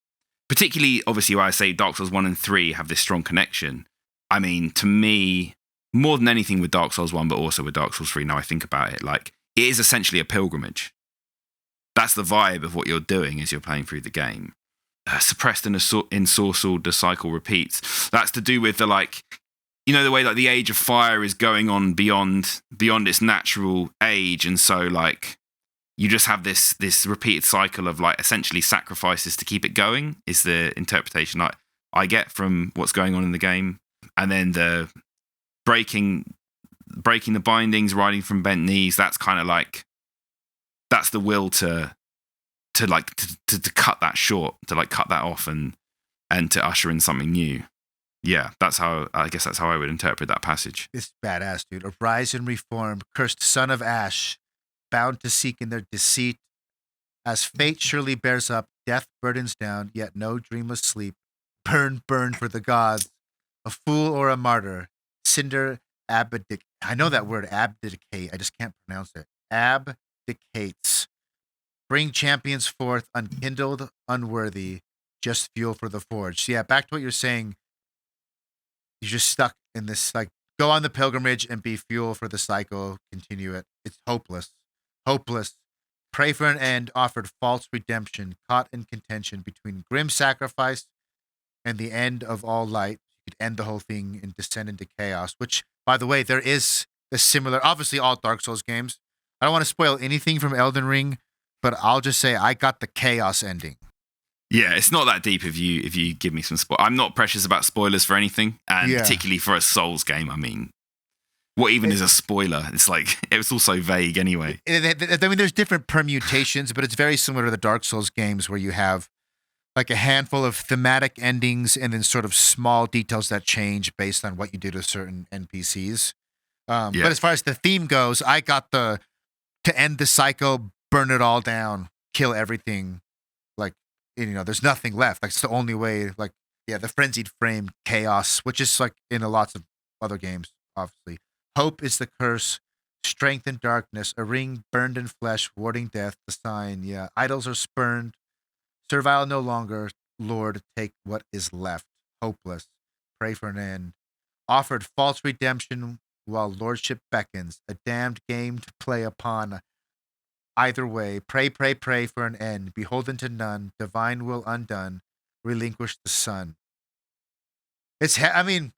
particularly obviously why I say Dark Souls 1 and 3 have this strong connection. I mean, to me, more than anything with Dark Souls 1, but also with Dark Souls 3. Now I think about it, like it is essentially a pilgrimage. That's the vibe of what you're doing as you're playing through the game. Suppressed and ensorcelled, the cycle repeats. That's to do with the like, you know, the way like the age of fire is going on beyond its natural age, and so like you just have this repeated cycle of like essentially sacrifices to keep it going. Is the interpretation I get from what's going on in the game, and then the breaking the bindings, riding from bent knees. That's kind of like that's the will to cut that short, to like cut that off and to usher in something new. Yeah, that's how I would interpret that passage. it's badass, dude. Arise and reform, cursed son of ash, bound to seek in their deceit. As fate surely bears up, death burdens down, yet no dreamless sleep. Burn, burn for the gods. A fool or a martyr, cinder abdicate. I know that word, abdicate. I just can't pronounce it. Abdicates. Bring champions forth, unkindled, unworthy, just fuel for the forge. So yeah, back to what you're saying. You're just stuck in this, like, go on the pilgrimage and be fuel for the cycle. Continue it. It's hopeless. Hopeless. Pray for an end, offered false redemption, caught in contention between grim sacrifice and the end of all light. You could end the whole thing and descend into chaos, which, by the way, there is a similar, obviously all Dark Souls games. I don't want to spoil anything from Elden Ring, but I'll just say I got the chaos ending. Yeah, it's not that deep if you give me some I'm not precious about spoilers for anything, and particularly for a Souls game. I mean, what even is a spoiler? It's like, it was all so vague anyway. I mean, there's different permutations, but it's very similar to the Dark Souls games where you have like a handful of thematic endings and then sort of small details that change based on what you do to certain NPCs. But as far as the theme goes, I got to end the cycle, burn it all down, kill everything. Like, you know, there's nothing left. Like, it's the only way. Like, yeah, the frenzied frame chaos, which is like in lots of other games, obviously. Hope is the curse, strength in darkness, a ring burned in flesh, warding death, the sign. Yeah, idols are spurned, servile no longer. Lord, take what is left. Hopeless, pray for an end. offered false redemption while lordship beckons, a damned game to play upon. Either way, pray, pray, pray for an end, beholden to none, divine will undone, relinquish the sun. I mean,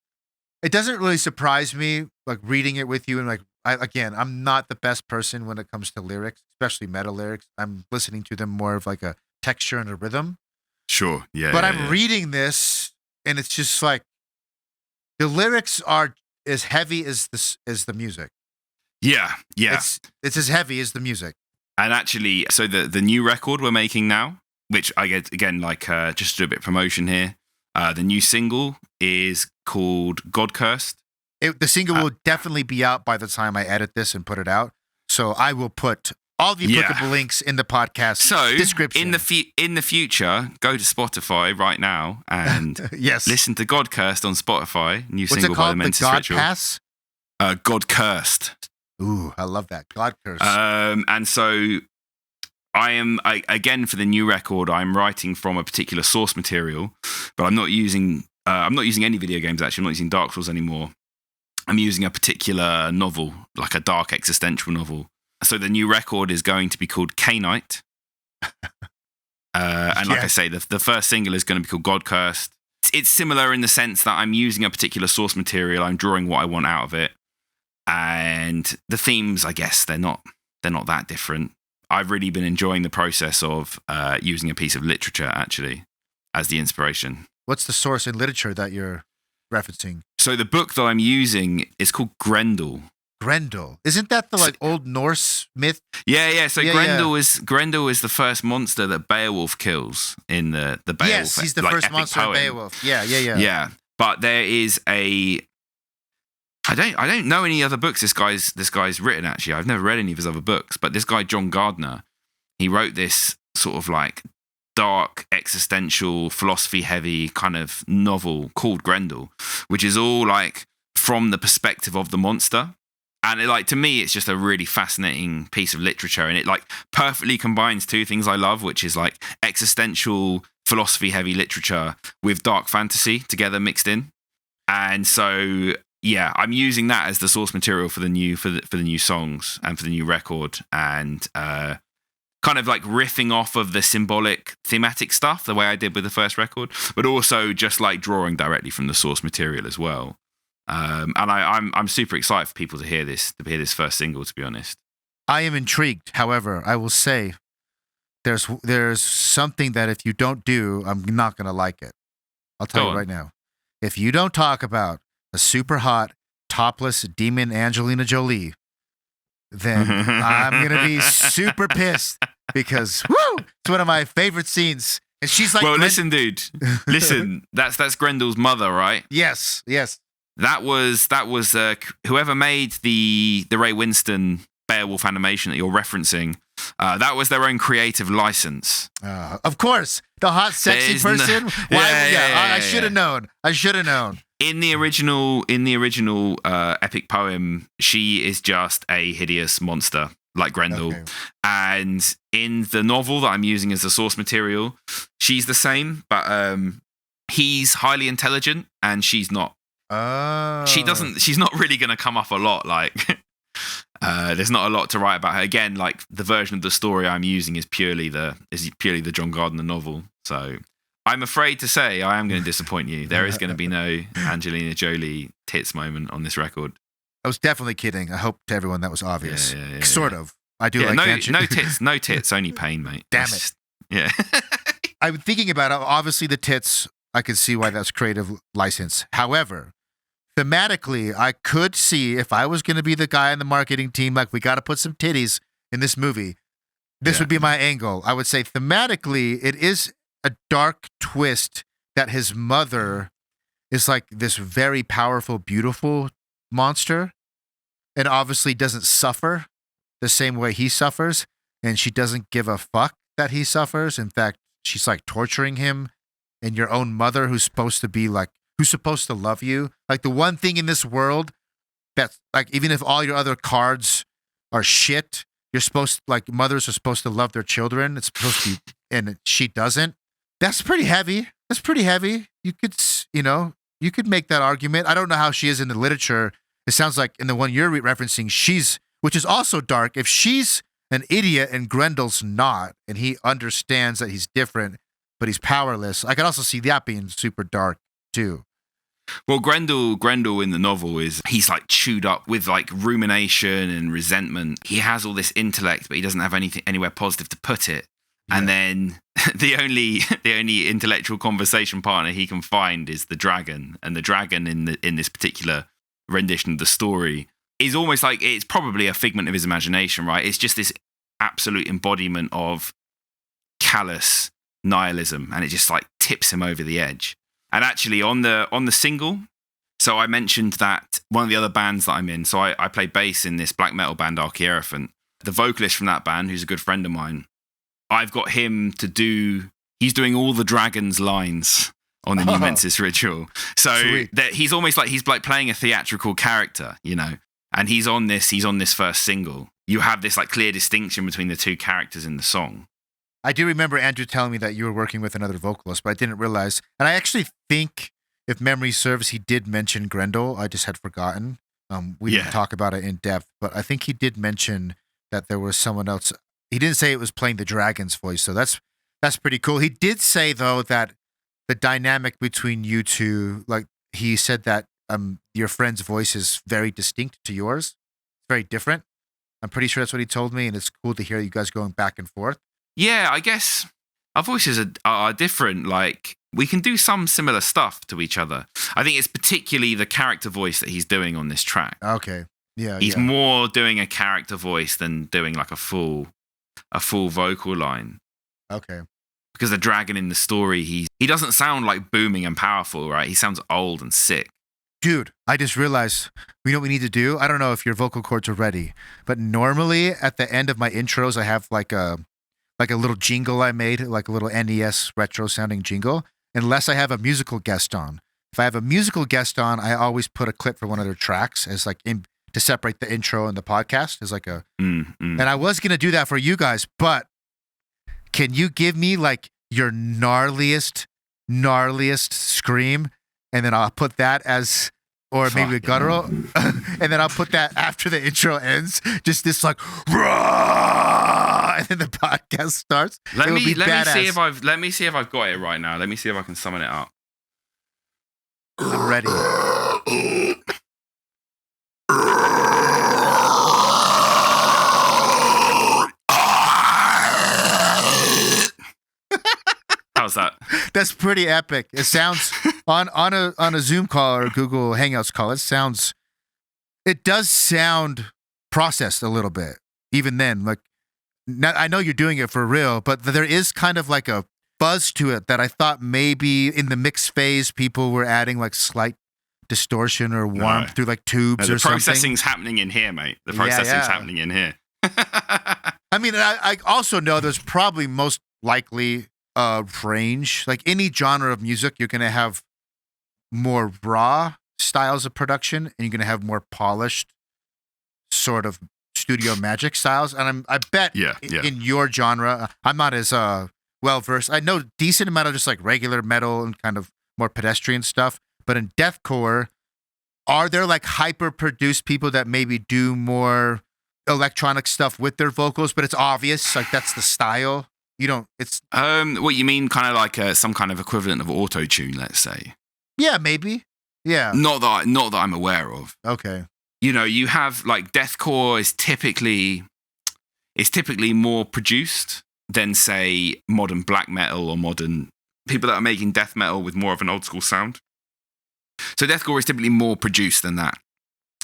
it doesn't really surprise me, like reading it with you, and like, I'm not the best person when it comes to lyrics, especially metal lyrics. I'm listening to them more of like a texture and a rhythm. Sure, yeah. But yeah, I'm yeah. reading this, and it's just like the lyrics are as heavy as the music. Yeah, yeah. It's as heavy as the music. And actually, so the new record we're making now, which I get again, like just to do a bit of promotion here, the new single is called God Cursed. The single will definitely be out by the time I edit this and put it out. So I will put all the applicable links in the podcast description. In the future, go to Spotify right now and yes, listen to God Cursed on Spotify. New What's single it called? by the Mensis God Ritual. Pass? God Cursed. Ooh, I love that. God Cursed. And so I again for the new record, I'm writing from a particular source material, but I'm not using any video games. Actually, I'm not using Dark Souls anymore. I'm using a particular novel, like a dark existential novel. So the new record is going to be called K-Night. And like I say, the first single is going to be called God Cursed. It's similar in the sense that I'm using a particular source material. I'm drawing what I want out of it. And the themes, I guess, they're not that different. I've really been enjoying the process of using a piece of literature, actually, as the inspiration. What's the source in literature that you're referencing? So the book that I'm using is called Grendel. Grendel. Isn't that the old Norse myth? Yeah. So Grendel is the first monster that Beowulf kills in the Beowulf. Yes, he's the first monster of Beowulf. Yeah. Yeah. But there is I don't know any other books this guy's written, actually. I've never read any of his other books, but this guy John Gardner, he wrote this sort of like dark, existential, philosophy-heavy kind of novel called Grendel, which is all like from the perspective of the monster. And to me, it's just a really fascinating piece of literature, and it like perfectly combines two things I love, which is like existential, philosophy-heavy literature with dark fantasy together mixed in. And so, yeah, I'm using that as the source material for the new songs and for the new record, and kind of like riffing off of the symbolic thematic stuff the way I did with the first record, but also just like drawing directly from the source material as well. And I'm super excited for people to hear this first single, to be honest. I am intrigued. However, I will say there's something that if you don't do, I'm not going to like it. I'll tell you right now. If you don't talk about a super hot, topless demon Angelina Jolie, then I'm going to be super pissed because, woo, it's one of my favorite scenes. And she's like, well, listen, dude. Listen, that's Grendel's mother, right? Yes. That was whoever made the Ray Winston Beowulf animation that you're referencing. That was their own creative license. Of course, the hot, sexy person. I should have known. In the original epic poem, she is just a hideous monster like Grendel. Okay. And in the novel that I'm using as the source material, she's the same, but he's highly intelligent and she's not. Oh. She's not really going to come up a lot. Like, there's not a lot to write about her. Again, like the version of the story I'm using is purely the John Gardner novel. So I'm afraid to say I am going to disappoint you. There is going to be no Angelina Jolie tits moment on this record. I was definitely kidding. I hope to everyone that was obvious. Yeah, sort of. I do like no tits, only pain, mate. Damn it. Yeah. I'm thinking about it. Obviously, the tits, I can see why that's creative license. However, thematically, I could see if I was going to be the guy in the marketing team, like, we got to put some titties in this movie. This would be my angle. I would say thematically, it is a dark twist that his mother is like this very powerful, beautiful monster, and obviously doesn't suffer the same way he suffers, and she doesn't give a fuck that he suffers. In fact, she's like torturing him, and your own mother who's supposed to love you. Like, the one thing in this world that's like, even if all your other cards are shit, mothers are supposed to love their children. It's supposed to be, and she doesn't. That's pretty heavy. You could, You could make that argument. I don't know how she is in the literature. It sounds like in the one you're referencing, which is also dark. If she's an idiot and Grendel's not, and he understands that he's different, but he's powerless, I could also see that being super dark too. Well, Grendel in the novel he's like chewed up with like rumination and resentment. He has all this intellect, but he doesn't have anywhere positive to put it. Yeah. And then the only intellectual conversation partner he can find is the dragon. And the dragon in this particular rendition of the story is almost like it's probably a figment of his imagination, right? It's just this absolute embodiment of callous nihilism, and it just like tips him over the edge. And actually on the single, so I mentioned that one of the other bands that I'm in, so I play bass in this black metal band, Archierephant. The vocalist from that band, who's a good friend of mine, I've got him he's doing all the dragon's lines on the new Mensis Ritual. So that he's like playing a theatrical character, you know, and he's on this first single. You have this like clear distinction between the two characters in the song. I do remember Andrew telling me that you were working with another vocalist, but I didn't realize. And I actually think, if memory serves, he did mention Grendel. I just had forgotten. We didn't talk about it in depth, but I think he did mention that there was someone else. He didn't say it was playing the dragon's voice, so that's pretty cool. He did say, though, that the dynamic between you two, like he said that your friend's voice is very distinct to yours. It's very different. I'm pretty sure that's what he told me, and it's cool to hear you guys going back and forth. Yeah, I guess our voices are different. Like, we can do some similar stuff to each other. I think it's particularly the character voice that he's doing on this track. Okay. Yeah. He's more doing a character voice than doing like a full vocal line. Okay. Because the dragon in the story, he doesn't sound like booming and powerful, right? He sounds old and sick. Dude, I just realized, you know what we need to do? I don't know if your vocal cords are ready, but normally at the end of my intros, I have like a little jingle I made, like a little NES retro sounding jingle, unless I have a musical guest on. If I have a musical guest on, I always put a clip for one of their tracks as like to separate the intro and the podcast as like a, and I was going to do that for you guys, but can you give me like your gnarliest scream? And then I'll put that as, or maybe a guttural, and then I'll put that after the intro ends, just this like, Rah! And then the podcast starts. Let me see if I've got it right now. Let me see if I can summon it up. I'm ready. How's that? That's pretty epic. It sounds on a Zoom call or Google Hangouts call. It does sound processed a little bit. Even then, like, I know you're doing it for real, but there is kind of like a buzz to it that I thought maybe in the mix phase people were adding like slight distortion or warmth through like tubes or something. The processing's happening in here, mate. The processing's happening in here. I mean, I also know there's probably most likely range. Like any genre of music, you're going to have more raw styles of production and you're going to have more polished sort of studio magic styles. And I bet in your genre, I'm not as well versed. I know decent amount of just like regular metal and kind of more pedestrian stuff. But in deathcore, are there like hyper produced people that maybe do more electronic stuff with their vocals, but it's obvious like that's the style? You don't. It's what you mean, kind of like some kind of equivalent of auto tune, let's say. Yeah, maybe. Yeah. Not that I'm aware of. Okay. You know, you have like deathcore is typically more produced than say modern black metal or modern people that are making death metal with more of an old school sound. So deathcore is typically more produced than that.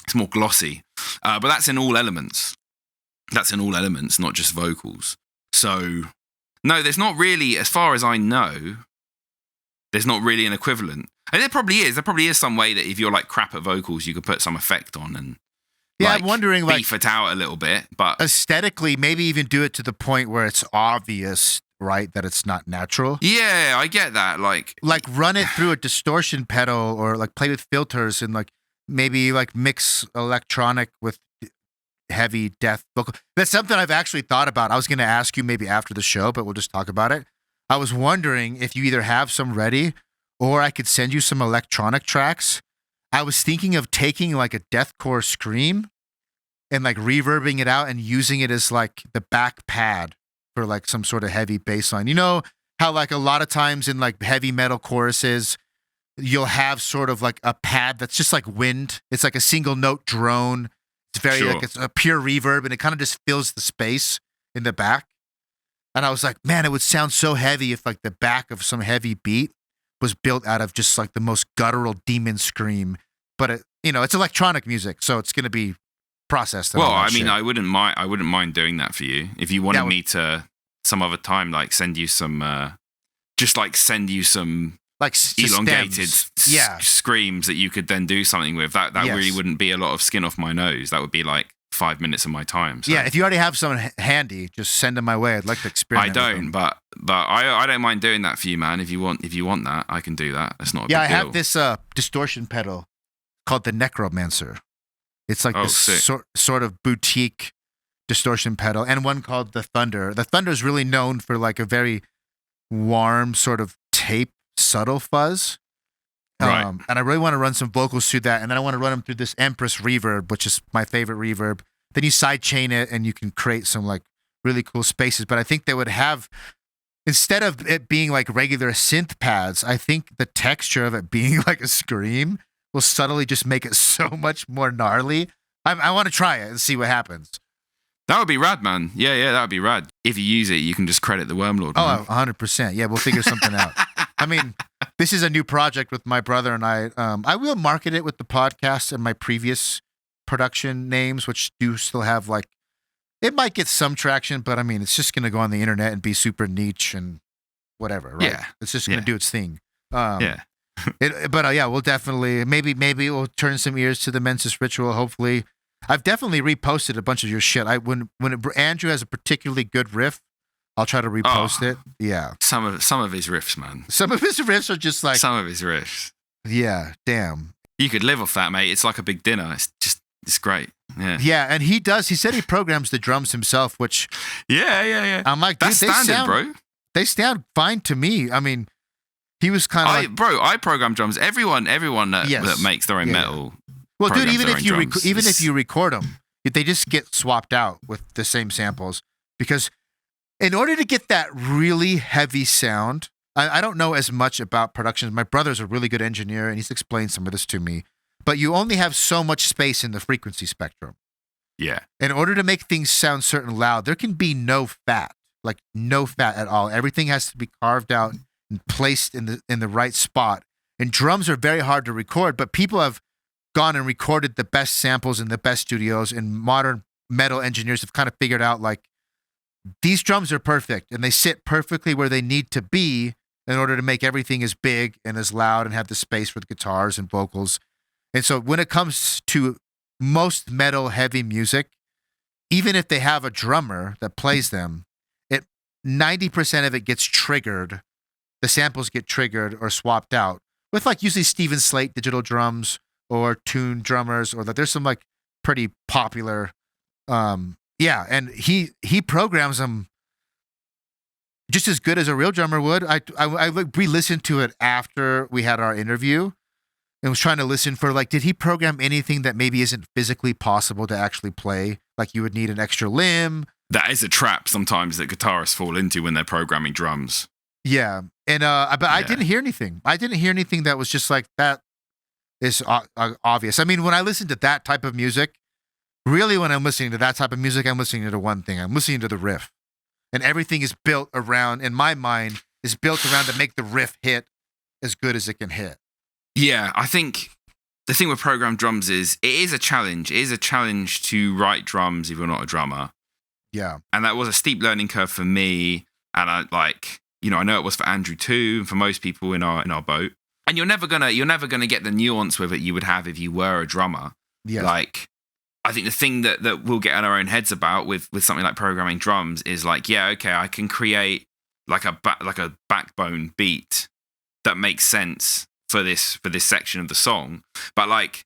It's more glossy, but that's in all elements. That's in all elements, not just vocals. So. No, there's not really, as far as I know, there's not really an equivalent. And there probably is. There probably is some way that if you're like crap at vocals, you could put some effect on and I'm wondering beef it out a little bit. But aesthetically, maybe even do it to the point where it's obvious, right, that it's not natural. Yeah, I get that. Like run it through a distortion pedal or like play with filters and like maybe like mix electronic with heavy death vocal. That's something I've actually thought about. I was going to ask you maybe after the show, but we'll just talk about it. I was wondering if you either have some ready or I could send you some electronic tracks. I was thinking of taking like a deathcore scream and like reverbing it out and using it as like the back pad for like some sort of heavy bass line. You know how like a lot of times in like heavy metal choruses, you'll have sort of like a pad that's just like wind. It's like a single note drone. It's very Sure. like it's a pure reverb and it kind of just fills the space in the back. And I was like, man, it would sound so heavy if like the back of some heavy beat was built out of just like the most guttural demon scream. But it, it's electronic music, so it's going to be processed. And Well, all that I mean, shit. I wouldn't mind doing that for you if you wanted Yeah, me to some other time, like send you some, just like send you some like elongated yeah, screams that you could then do something with. That Yes. really wouldn't be a lot of skin off my nose. That would be like 5 minutes of my time. So. yeah. If you already have someone handy, just send them my way. I'd like to I experiment. with don't, them. but I don't mind doing that for you, man. If you want that, I can do that. That's not a Yeah, I big deal. have this distortion pedal called the Necromancer. It's like this sick. sort of boutique distortion pedal, and one called the Thunder. The Thunder is really known for like a very warm sort of tape, subtle fuzz. Right. And I really want to run some vocals through that, and then I want to run them through this Empress reverb, which is my favorite reverb. Then you sidechain it, and you can create some like really cool spaces. But I think they would have, instead of it being like regular synth pads, I think the texture of it being like a scream will subtly just make it so much more gnarly. I want to try it and see what happens. That would be rad, man. Yeah, that would be rad. If you use it, you can just credit the Wormlord. Oh, Man. 100%. Yeah, we'll figure something out. I mean, this is a new project with my brother and I. I will market it with the podcast and my previous production names, which do still have like, it might get some traction, but I mean, it's just going to go on the internet and be super niche and whatever, right? Yeah. It's just going to do its thing. Yeah. But yeah, we'll definitely, maybe we'll turn some ears to the Mensis Ritual, hopefully. I've definitely reposted a bunch of your shit. When Andrew has a particularly good riff, I'll try to repost it. Yeah. Some of his riffs, man. Some of his riffs are just like, Some of his riffs. yeah, damn. You could live off that, mate. It's like a big dinner. It's great. Yeah. Yeah, and he said he programs the drums himself, which Yeah. I'm like, dude, That's standard, bro. They sound fine to me. I mean, he was kind of like, I program drums. Everyone that, Yes. that makes their own Yeah. metal. well, dude, programs even their if own you drums. even if you record them, they just get swapped out with the same samples because in order to get that really heavy sound, I don't know as much about production. My brother's a really good engineer, and he's explained some of this to me. But you only have so much space in the frequency spectrum. Yeah. In order to make things sound certain loud, there can be no fat, like no fat at all. Everything has to be carved out and placed in the right spot. And drums are very hard to record, but people have gone and recorded the best samples in the best studios, and modern metal engineers have kind of figured out like these drums are perfect and they sit perfectly where they need to be in order to make everything as big and as loud and have the space for the guitars and vocals. And so when it comes to most metal heavy music, even if they have a drummer that plays them, 90% of it gets triggered. The samples get triggered or swapped out with like usually Steven Slate digital drums or tuned drummers, or that there's some like pretty popular, yeah. And he programs them just as good as a real drummer would. I re-listened to it after we had our interview and was trying to listen for like, did he program anything that maybe isn't physically possible to actually play? Like you would need an extra limb. That is a trap sometimes that guitarists fall into when they're programming drums. Yeah. And but I didn't hear anything. I didn't hear anything that was just like that is obvious. I mean, when I listen to that type of music, really when I'm listening to that type of music, I'm listening to one thing. I'm listening to the riff. And everything is built around, in my mind, is built around to make the riff hit as good as it can hit. Yeah, I think the thing with programmed drums is it is a challenge. It is a challenge to write drums if you're not a drummer. Yeah. And that was a steep learning curve for me. And I know it was for Andrew too, and for most people in our boat. And you're never gonna get the nuance with it you would have if you were a drummer. Yeah. Like, I think the thing that we'll get in our own heads about with something like programming drums is like, yeah, okay, I can create like a backbone beat that makes sense for this section of the song. But like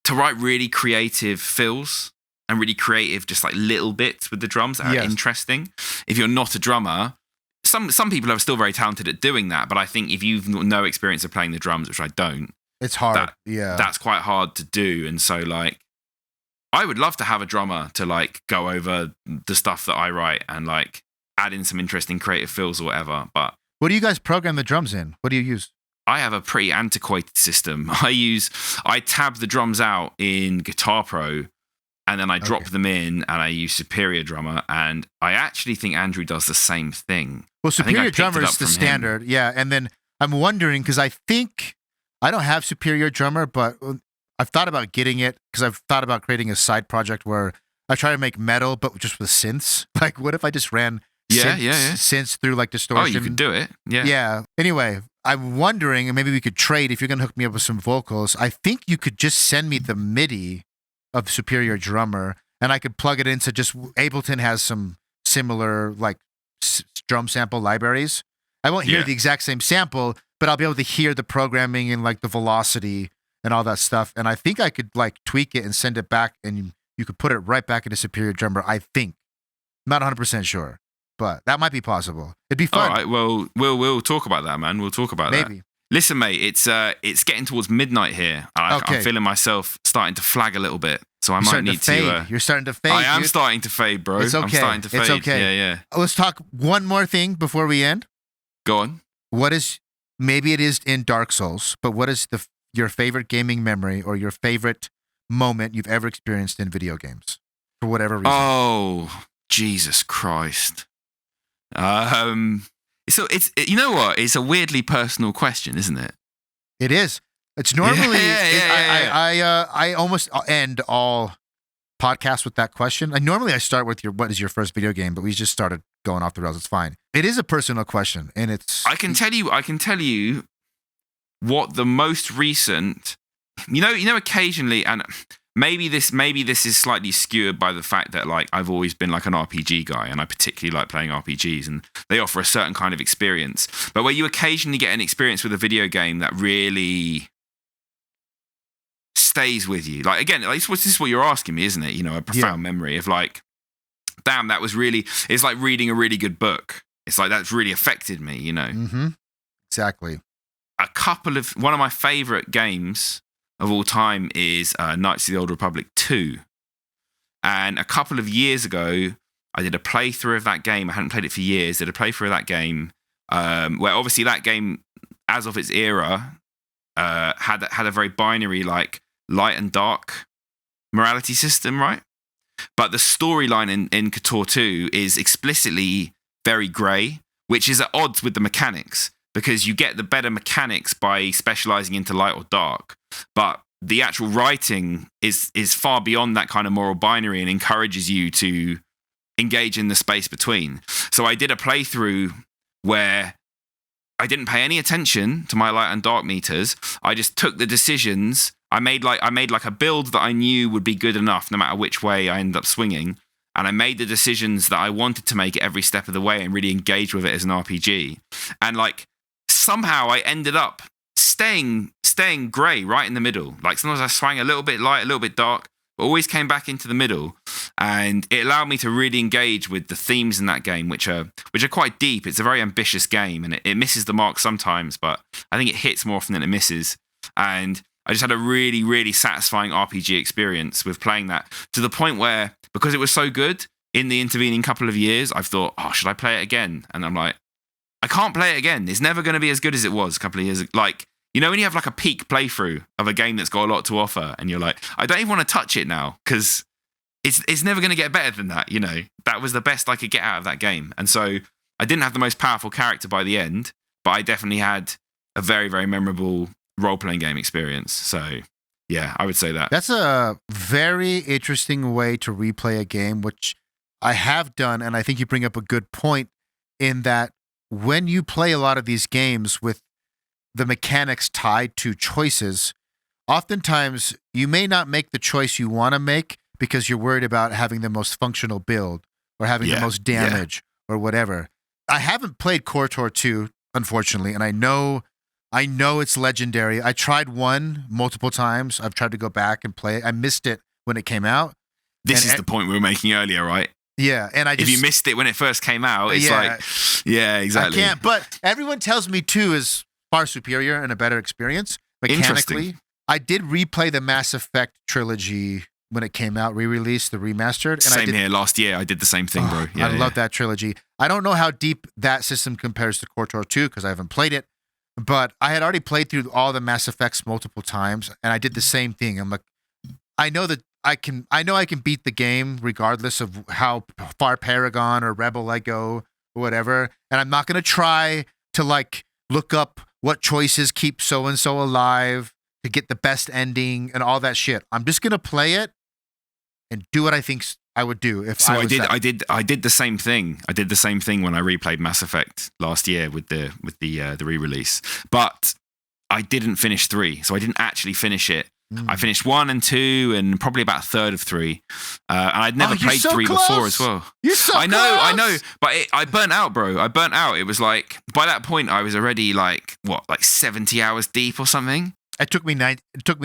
to write really creative fills and really creative just like little bits with the drums that are interesting. If you're not a drummer, some people are still very talented at doing that, but I think if you've no experience of playing the drums, which I don't, it's hard. That's quite hard to do. And so like, I would love to have a drummer to like go over the stuff that I write and like add in some interesting creative fills or whatever. But what do you guys program the drums in? What do you use? I have a pretty antiquated system. I tab the drums out in Guitar Pro, and then I drop them in, and I use Superior Drummer. And I actually think Andrew does the same thing. Well, Superior Drummer is the standard. Yeah. And then I'm wondering, because I think I don't have Superior Drummer, but I've thought about getting it because I've thought about creating a side project where I try to make metal, but just with synths. Like, what if I just ran synths through like distortion? Oh, you could do it. Yeah. Yeah. Anyway, I'm wondering, and maybe we could trade if you're going to hook me up with some vocals. I think you could just send me the MIDI of Superior Drummer, and I could plug it into just Ableton has some similar like drum sample libraries. I won't hear the exact same sample, but I'll be able to hear the programming and like the velocity and all that stuff. And I think I could like tweak it and send it back, and you could put it right back into Superior Drummer. I think. I'm not 100% sure, but that might be possible. It'd be fun. All right, well, we'll talk about that, man. We'll talk about that. Maybe. Listen, mate, it's getting towards midnight here. I'm feeling myself starting to flag a little bit, so I might need to. You're starting to fade. I am starting to fade, bro. It's okay. I'm starting to fade. It's okay. Yeah. Let's talk one more thing before we end. Go on. What is, maybe it is in Dark Souls, but what is your favorite gaming memory or your favorite moment you've ever experienced in video games for whatever reason? Oh, Jesus Christ. So you know what? It's a weirdly personal question, isn't it? It is. It's normally, I almost end all podcasts with that question. Normally I start with what is your first video game, but we just started going off the rails. It's fine. It is a personal question, and it's. I can tell you what the most recent. You know, occasionally, and maybe this is slightly skewed by the fact that like I've always been like an RPG guy, and I particularly like playing RPGs, and they offer a certain kind of experience. But where you occasionally get an experience with a video game that really stays with you, like again, like, this is what you're asking me, isn't it? You know, a profound memory of like, damn, that was really. It's like reading a really good book. It's like that's really affected me. You know, exactly. One of my favorite games of all time is Knights of the Old Republic 2. And a couple of years ago, I did a playthrough of that game. I hadn't played it for years. Did a playthrough of that game, where obviously that game, as of its era, had a very binary like light and dark morality system, right? But the storyline in KOTOR 2 is explicitly very grey, which is at odds with the mechanics, because you get the better mechanics by specializing into light or dark. But the actual writing is far beyond that kind of moral binary and encourages you to engage in the space between. So I did a playthrough where I didn't pay any attention to my light and dark meters. I just took the decisions. I made like a build that I knew would be good enough no matter which way I ended up swinging. And I made the decisions that I wanted to make at every step of the way and really engage with it as an RPG. And like somehow I ended up staying grey right in the middle. Like sometimes I swang a little bit light, a little bit dark, but always came back into the middle. And it allowed me to really engage with the themes in that game, which are quite deep. It's a very ambitious game, and it misses the mark sometimes, but I think it hits more often than it misses. And I just had a really, really satisfying RPG experience with playing that, to the point where, because it was so good, in the intervening couple of years, I've thought, oh, should I play it again? And I'm like, I can't play it again. It's never going to be as good as it was a couple of years ago. Like, you know, when you have like a peak playthrough of a game that's got a lot to offer, and you're like, I don't even want to touch it now because it's never going to get better than that. You know, that was the best I could get out of that game. And so I didn't have the most powerful character by the end, but I definitely had a very, very memorable role-playing game experience. So yeah, I would say that. That's a very interesting way to replay a game, which I have done. And I think you bring up a good point in that when you play a lot of these games with the mechanics tied to choices, oftentimes you may not make the choice you want to make because you're worried about having the most functional build or having the most damage or whatever. I haven't played KOTOR 2, unfortunately, and I know it's legendary. I tried one multiple times. I've tried to go back and play it. I missed it when it came out. This is the point we were making earlier, right? Yeah, and if you missed it when it first came out, it's like, yeah, exactly. I can't. But everyone tells me 2 is far superior and a better experience mechanically. I did replay the Mass Effect trilogy when it came out, re-released, the remastered. And Same here. Last year, I did the same thing, bro. Yeah, I love that trilogy. I don't know how deep that system compares to KOTOR 2 because I haven't played it, but I had already played through all the Mass Effects multiple times, and I did the same thing. I'm like, I know I can beat the game regardless of how far Paragon or Rebel I go or whatever, and I'm not gonna try to like look up what choices keep so and so alive to get the best ending and all that shit. I'm just gonna play it and do what I think I would do if I was I did the same thing. I did the same thing when I replayed Mass Effect last year with the re-release. But I didn't finish 3, so I didn't actually finish it. I finished 1 and 2 and probably about a third of 3. And I'd never played 3 before as well. You're so I know. But I burnt out, bro. I burnt out. It was like, by that point, I was already like 70 hours deep or something. It took me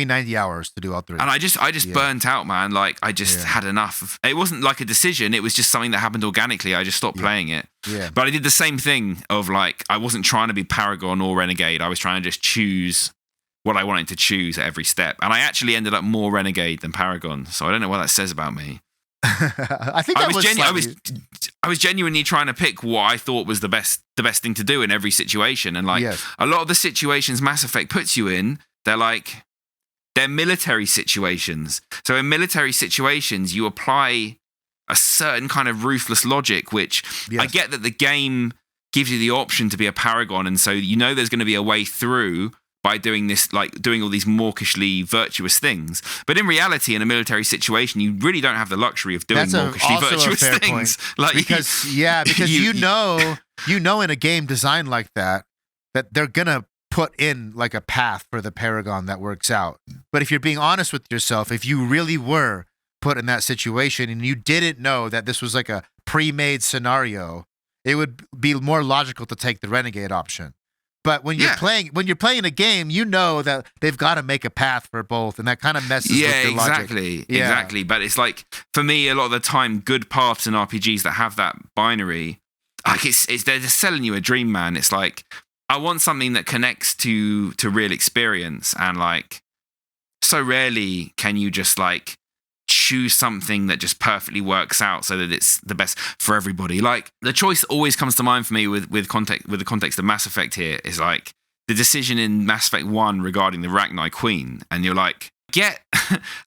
90 hours to do all 3. And I just burnt out, man. Like, I just had enough. It wasn't like a decision. It was just something that happened organically. I just stopped playing it. Yeah. But I did the same thing of like, I wasn't trying to be Paragon or Renegade. I was trying to just choose what I wanted to choose at every step. And I actually ended up more Renegade than Paragon. So I don't know what that says about me. I think I was genuinely trying to pick what I thought was the best thing to do in every situation. And like a lot of the situations Mass Effect puts you in, they're military situations. So in military situations, you apply a certain kind of ruthless logic, which I get that the game gives you the option to be a Paragon. And so you know there's going to be a way through by doing this, like doing all these mawkishly virtuous things. But in reality, in a military situation, you really don't have the luxury of doing mawkishly virtuous things. Like, because you know in a game designed like that they're gonna put in like a path for the Paragon that works out. But if you're being honest with yourself, if you really were put in that situation and you didn't know that this was like a pre-made scenario, it would be more logical to take the Renegade option. But when you're playing a game, you know that they've got to make a path for both, and that kind of messes with your logic. Exactly. But it's like, for me, a lot of the time, good paths in RPGs that have that binary, like they're just selling you a dream, man. It's like, I want something that connects to real experience, and like, so rarely can you just like choose something that just perfectly works out so that it's the best for everybody. Like, the choice that always comes to mind for me with the context of Mass Effect here is like the decision in Mass Effect 1 regarding the Rachni Queen. And you're like,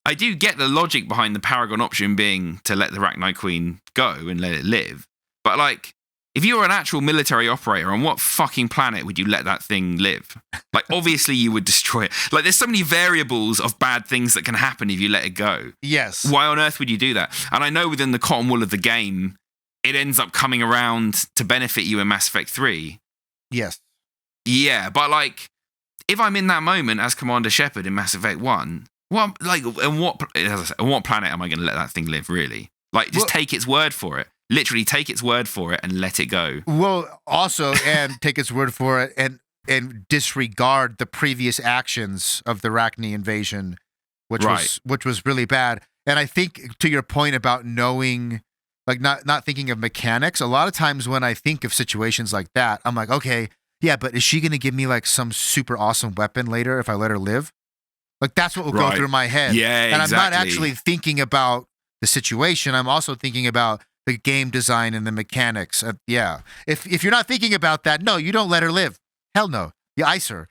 I do get the logic behind the Paragon option being to let the Rachni Queen go and let it live. But like, if you were an actual military operator, on what fucking planet would you let that thing live? Like, obviously you would destroy it. Like, there's so many variables of bad things that can happen if you let it go. Yes. Why on earth would you do that? And I know within the cotton wool of the game, it ends up coming around to benefit you in Mass Effect 3. Yes. Yeah, but like, if I'm in that moment as Commander Shepard in Mass Effect 1, on what planet am I going to let that thing live, really? Like, just take its word for it. Literally take its word for it and let it go. Well, also, and take its word for it and disregard the previous actions of the Rachni invasion, which was really bad. And I think to your point about knowing, like not thinking of mechanics, a lot of times when I think of situations like that, I'm like, okay, yeah, but is she going to give me like some super awesome weapon later if I let her live? Like, that's what will go through my head. Yeah, and exactly. I'm not actually thinking about the situation. I'm also thinking about the game design and the mechanics. If you're not thinking about that, no, you don't let her live. Hell no. You ice her.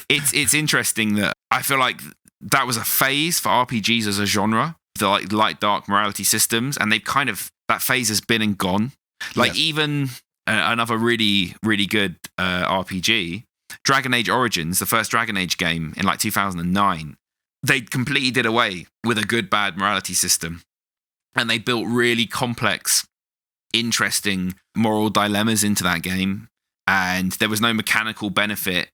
It's interesting that I feel like that was a phase for RPGs as a genre, the like light dark morality systems, and they've kind of, that phase has been and gone. Like, even another really, really good RPG, Dragon Age Origins, the first Dragon Age game in like 2009, they completely did away with a good bad morality system. And they built really complex, interesting moral dilemmas into that game. And there was no mechanical benefit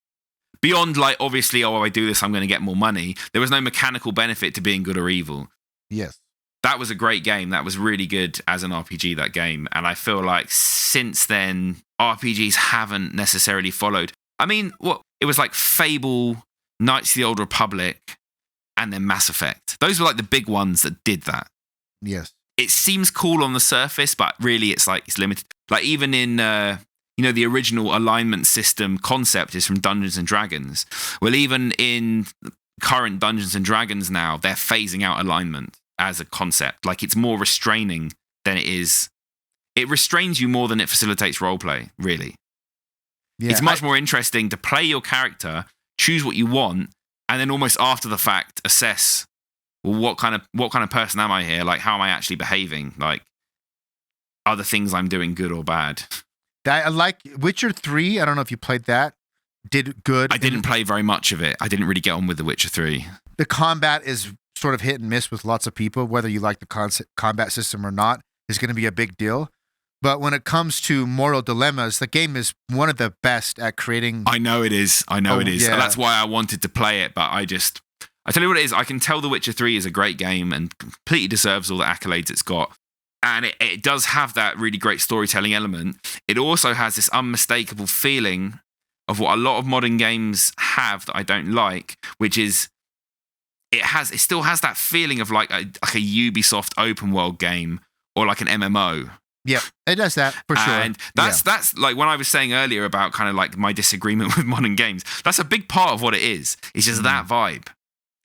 beyond, like, obviously, I do this, I'm going to get more money. There was no mechanical benefit to being good or evil. Yes. That was a great game. That was really good as an RPG, that game. And I feel like since then, RPGs haven't necessarily followed. I mean, it was like Fable, Knights of the Old Republic, and then Mass Effect. Those were like the big ones that did that. Yes. it seems cool on the surface, but really it's limited. Like even in the original alignment system concept is from Dungeons and Dragons. Well, even in current Dungeons and Dragons now, they're phasing out alignment as a concept. Like it's more restraining than it is. It restrains you more than it facilitates roleplay, really. Yeah, it's much more interesting to play your character, choose what you want, and then almost after the fact assess, well, what kind of person am I here? Like, how am I actually behaving? Like, are the things I'm doing good or bad? I like Witcher 3. I don't know if you played that. Did good. I didn't play very much of it. I didn't really get on with The Witcher 3. The combat is sort of hit and miss with lots of people. Whether you like the combat system or not is going to be a big deal. But when it comes to moral dilemmas, the game is one of the best at creating. I know it is. Yeah. That's why I wanted to play it. But I tell you what it is. I can tell The Witcher 3 is a great game and completely deserves all the accolades it's got. And it does have that really great storytelling element. It also has this unmistakable feeling of what a lot of modern games have that I don't like, which is it still has that feeling of like a Ubisoft open world game or like an MMO. Yeah, it does that for sure. And that's like when I was saying earlier about kind of like my disagreement with modern games. That's a big part of what it is. It's just that vibe.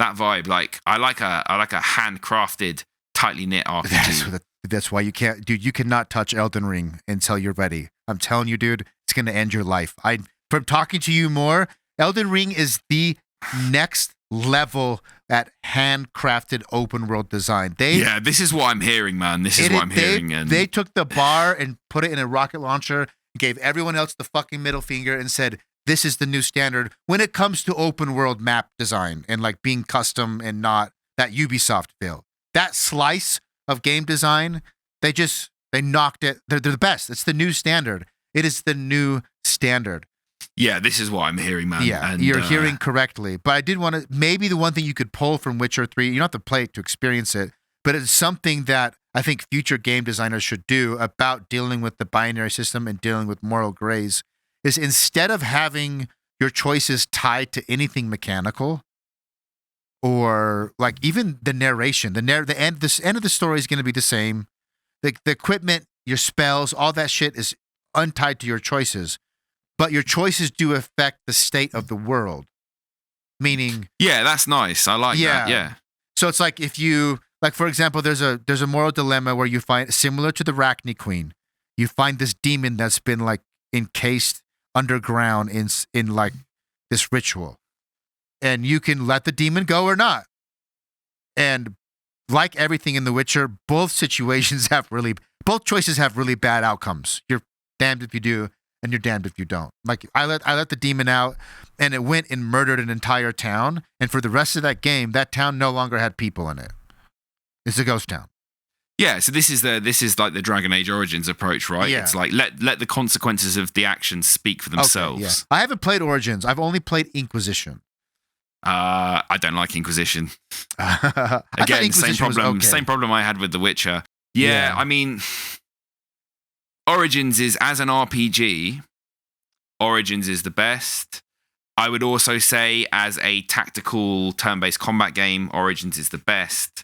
That vibe. Like I like a handcrafted, tightly knit RPG. That's why you can't, dude. You cannot touch Elden Ring until you're ready. I'm telling you, dude, it's gonna end your life. From talking to you more, Elden Ring is the next level at handcrafted open world design. This is what I'm hearing, man. This is what I'm hearing. And they took the bar and put it in a rocket launcher, gave everyone else the fucking middle finger and said, this is the new standard when it comes to open world map design and like being custom and not that Ubisoft feel. That slice of game design, they knocked it. They're the best. It's the new standard. It is the new standard. Yeah, this is what I'm hearing, man. Yeah, and you're hearing correctly. But I did want to, maybe the one thing you could pull from Witcher 3, you don't have to play it to experience it, but it's something that I think future game designers should do about dealing with the binary system and dealing with moral grays, is instead of having your choices tied to anything mechanical or like even the narration, the end of the story is going to be the same. The equipment, your spells, all that shit is untied to your choices. But your choices do affect the state of the world. Meaning, yeah, that's nice. I like that. Yeah. So it's like if you, like for example, there's a moral dilemma where you find, similar to the Arachne Queen, you find this demon that's been like encased underground in like this ritual, and you can let the demon go or not. And like everything in The Witcher, both choices have really bad outcomes. You're damned if you do. And you're damned if you don't. Like I let the demon out, and it went and murdered an entire town. And for the rest of that game, that town no longer had people in it. It's a ghost town. Yeah. So this is like the Dragon Age Origins approach, right? Yeah. It's like let the consequences of the actions speak for themselves. Okay, yeah. I haven't played Origins. I've only played Inquisition. I don't like Inquisition. Again, Inquisition same problem I had with The Witcher. Yeah. I mean, Origins is, as an RPG, Origins is the best. I would also say as a tactical turn-based combat game, Origins is the best.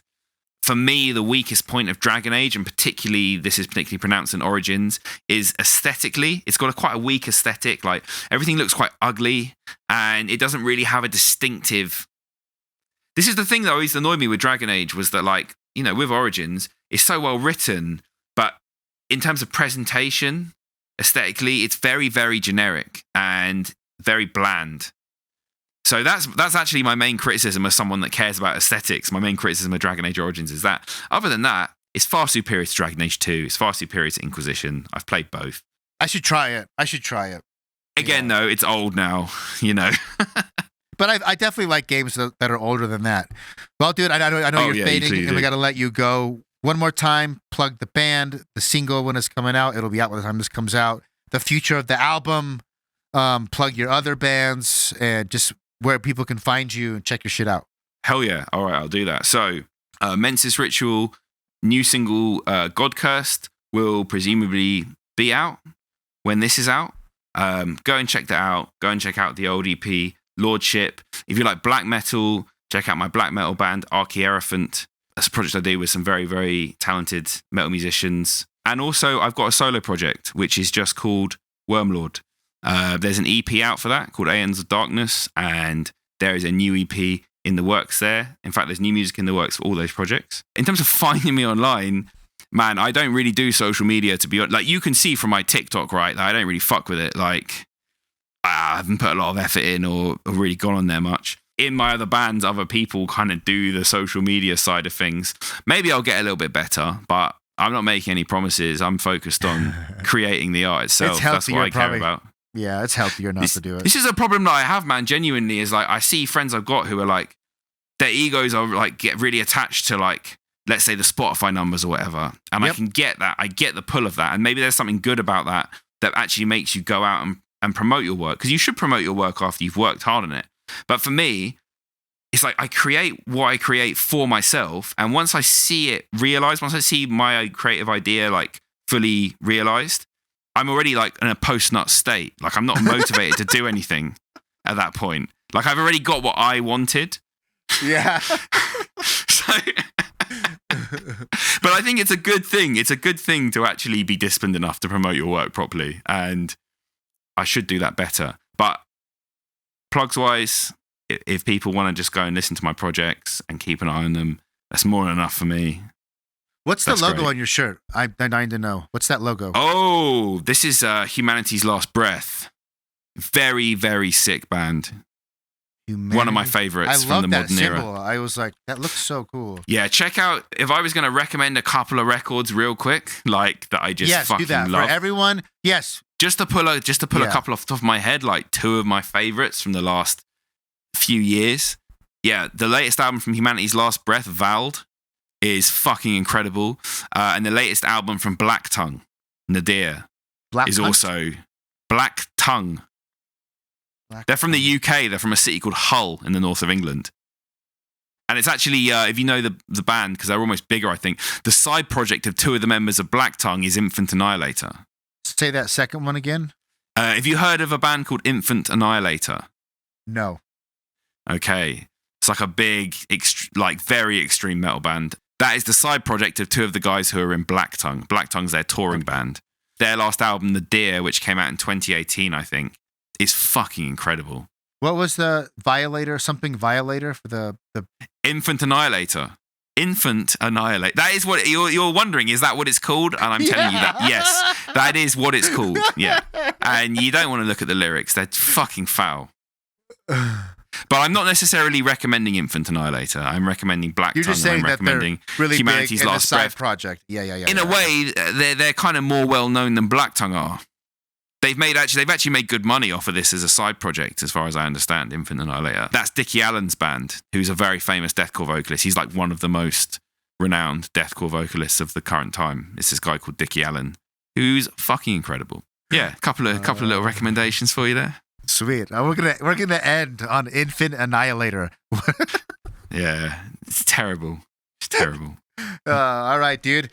For me, the weakest point of Dragon Age, and this is particularly pronounced in Origins, is aesthetically. It's got quite a weak aesthetic. Like everything looks quite ugly, and it doesn't really have a distinctive. This is the thing that always annoyed me with Dragon Age, was that, like, you know, with Origins, it's so well written, but in terms of presentation, aesthetically, it's very, very generic and very bland. So that's actually my main criticism as someone that cares about aesthetics. My main criticism of Dragon Age Origins is that. Other than that, it's far superior to Dragon Age 2. It's far superior to Inquisition. I've played both. I should try it. Again, though, it's old now, you know. But I definitely like games that are older than that. Well, dude, I know you're fading, and we got to let you go. One more time, plug the band, the single when it's coming out. It'll be out by the time this comes out. The future of the album. Plug your other bands, and just where people can find you and check your shit out. Hell yeah. All right, I'll do that. So, Mensis Ritual, new single, God Cursed, will presumably be out when this is out. Go and check that out. Go and check out the old EP, Lordship. If you like black metal, check out my black metal band, Archierephant. That's a project I do with some very, very talented metal musicians. And also, I've got a solo project, which is just called Wormlord. There's an EP out for that called Aeons of Darkness, and there is a new EP in the works there. In fact, there's new music in the works for all those projects. In terms of finding me online, man, I don't really do social media, to be honest. Like, you can see from my TikTok, right, that I don't really fuck with it. Like, I haven't put a lot of effort in or really gone on there much. In my other bands, other people kind of do the social media side of things. Maybe I'll get a little bit better, but I'm not making any promises. I'm focused on creating the art itself. That's what I care about. Yeah, it's healthier not to do it. This is a problem that I have, man, genuinely, is like, I see friends I've got who are like, their egos are like, get really attached to like, let's say the Spotify numbers or whatever. And I can get that. I get the pull of that. And maybe there's something good about that actually makes you go out and promote your work. Because you should promote your work after you've worked hard on it. But for me, it's like I create what I create for myself. And once I see it realized, once I see my creative idea like fully realized, I'm already like in a post-nut state. Like, I'm not motivated to do anything at that point. Like, I've already got what I wanted. Yeah. So, but I think it's a good thing. It's a good thing to actually be disciplined enough to promote your work properly. And I should do that better. But plugs-wise, if people want to just go and listen to my projects and keep an eye on them, that's more than enough for me. What's the logo on your shirt? I'm dying to know. What's that logo? Oh, this is Humanity's Last Breath. Very, very sick band. One of my favorites from the modern era. I was like, that looks so cool. Yeah, check out, if I was going to recommend a couple of records real quick, like that I just fucking do that love. for everyone. Yes. Just to pull a couple off the top of my head, like two of my favorites from the last few years. Yeah, the latest album from Humanity's Last Breath, Vald, is fucking incredible. And the latest album from Black Tongue, Nadir, also Black Tongue. They're from the UK. They're from a city called Hull in the north of England. And it's actually, if you know the band, because they're almost bigger, I think, the side project of two of the members of Black Tongue is Infant Annihilator. Say that second one again. Have you heard of a band called Infant Annihilator? No. Okay. It's like a big, very extreme metal band. That is the side project of two of the guys who are in Black Tongue. Black Tongue's their touring band. Their last album, The Deer, which came out in 2018, I think, is fucking incredible. What was the Violator? Something Violator for the Infant Annihilator. Infant Annihilator. That is what you're wondering. Is that what it's called? And I'm telling you that yes, that is what it's called. Yeah. And you don't want to look at the lyrics. They're fucking foul. But I'm not necessarily recommending Infant Annihilator. I'm recommending Black Tongue. You're just saying that they're really Humanity's big in Last a side Breath project. Yeah. In a way, they're kind of more well known than Black Tongue are. They've actually made good money off of this as a side project, as far as I understand. Infant Annihilator. That's Dickie Allen's band, who's a very famous deathcore vocalist. He's like one of the most renowned deathcore vocalists of the current time. It's this guy called Dickie Allen, who's fucking incredible. Yeah, a couple of little recommendations for you there. Sweet. We're gonna end on Infant Annihilator. Yeah, it's terrible. It's terrible. All right, dude.